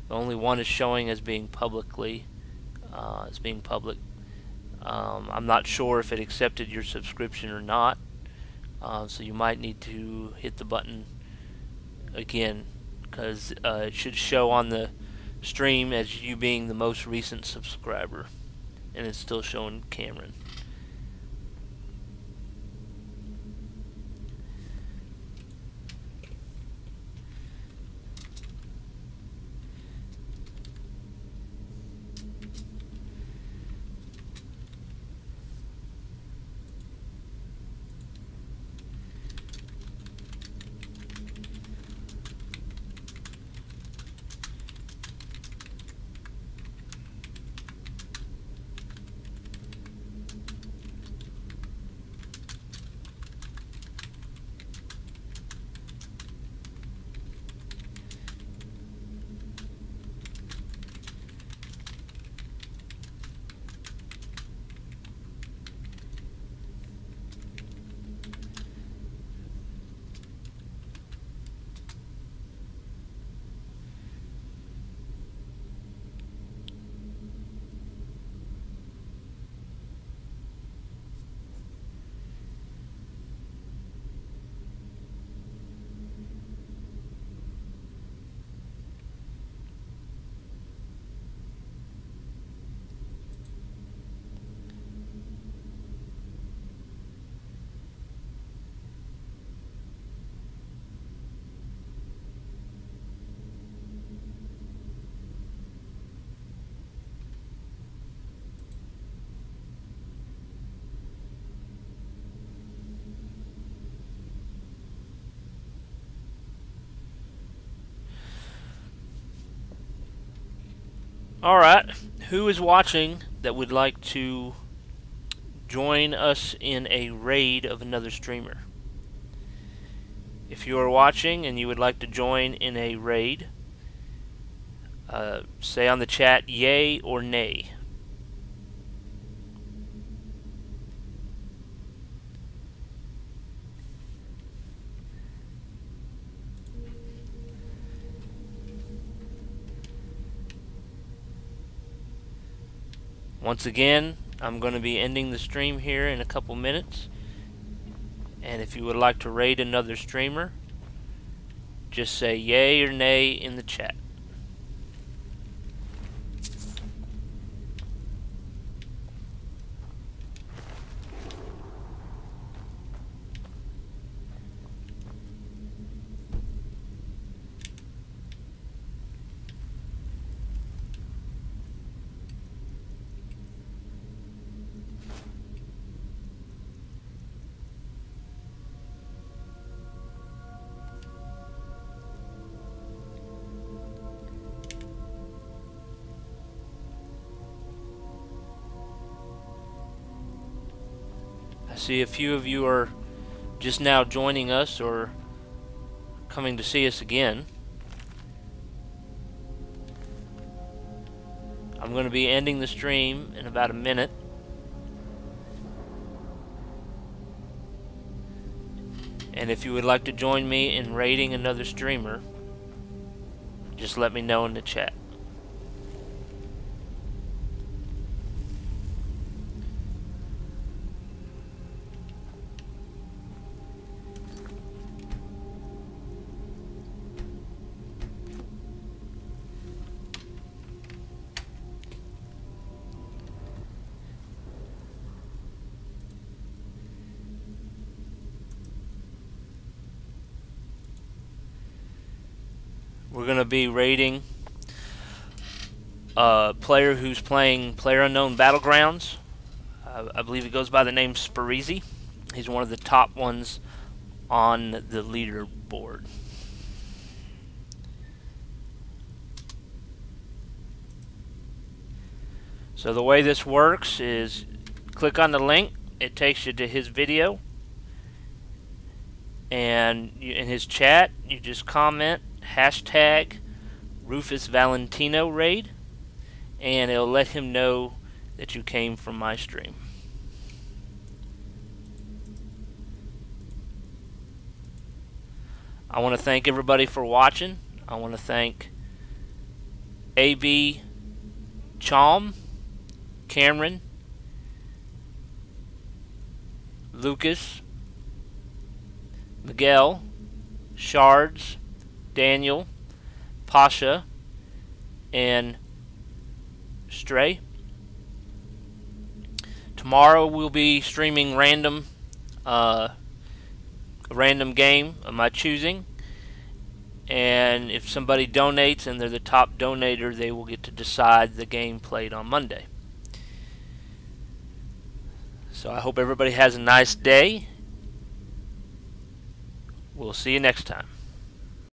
The only one is showing as being public. I'm not sure if it accepted your subscription or not, so you might need to hit the button again, because it should show on the stream as you being the most recent subscriber, and it's still showing Cameron. Alright, who is watching that would like to join us in a raid of another streamer? If you are watching and you would like to join in a raid, say on the chat yay or nay. Once again, I'm going to be ending the stream here in a couple minutes. And if you would like to raid another streamer, just say yay or nay in the chat. I see a few of you are just now joining us or coming to see us again. I'm going to be ending the stream in about a minute. And if you would like to join me in raiding another streamer, just let me know in the chat. We're going to be raiding a player who's playing PlayerUnknown Battlegrounds. I believe he goes by the name Sparizi. He's one of the top ones on the leaderboard. So the way this works is click on the link. It takes you to his video. And in his chat, you just comment hashtag Rufus Valentino raid, and it'll let him know that you came from my stream. I want to thank everybody for watching. I want to thank AB, Chom, Cameron, Lucas, Miguel, Shards, Daniel, Pasha, and Stray. Tomorrow we'll be streaming a random game of my choosing, and if somebody donates and they're the top donator, they will get to decide the game played on Monday. So I hope everybody has a nice day. We'll see you next time.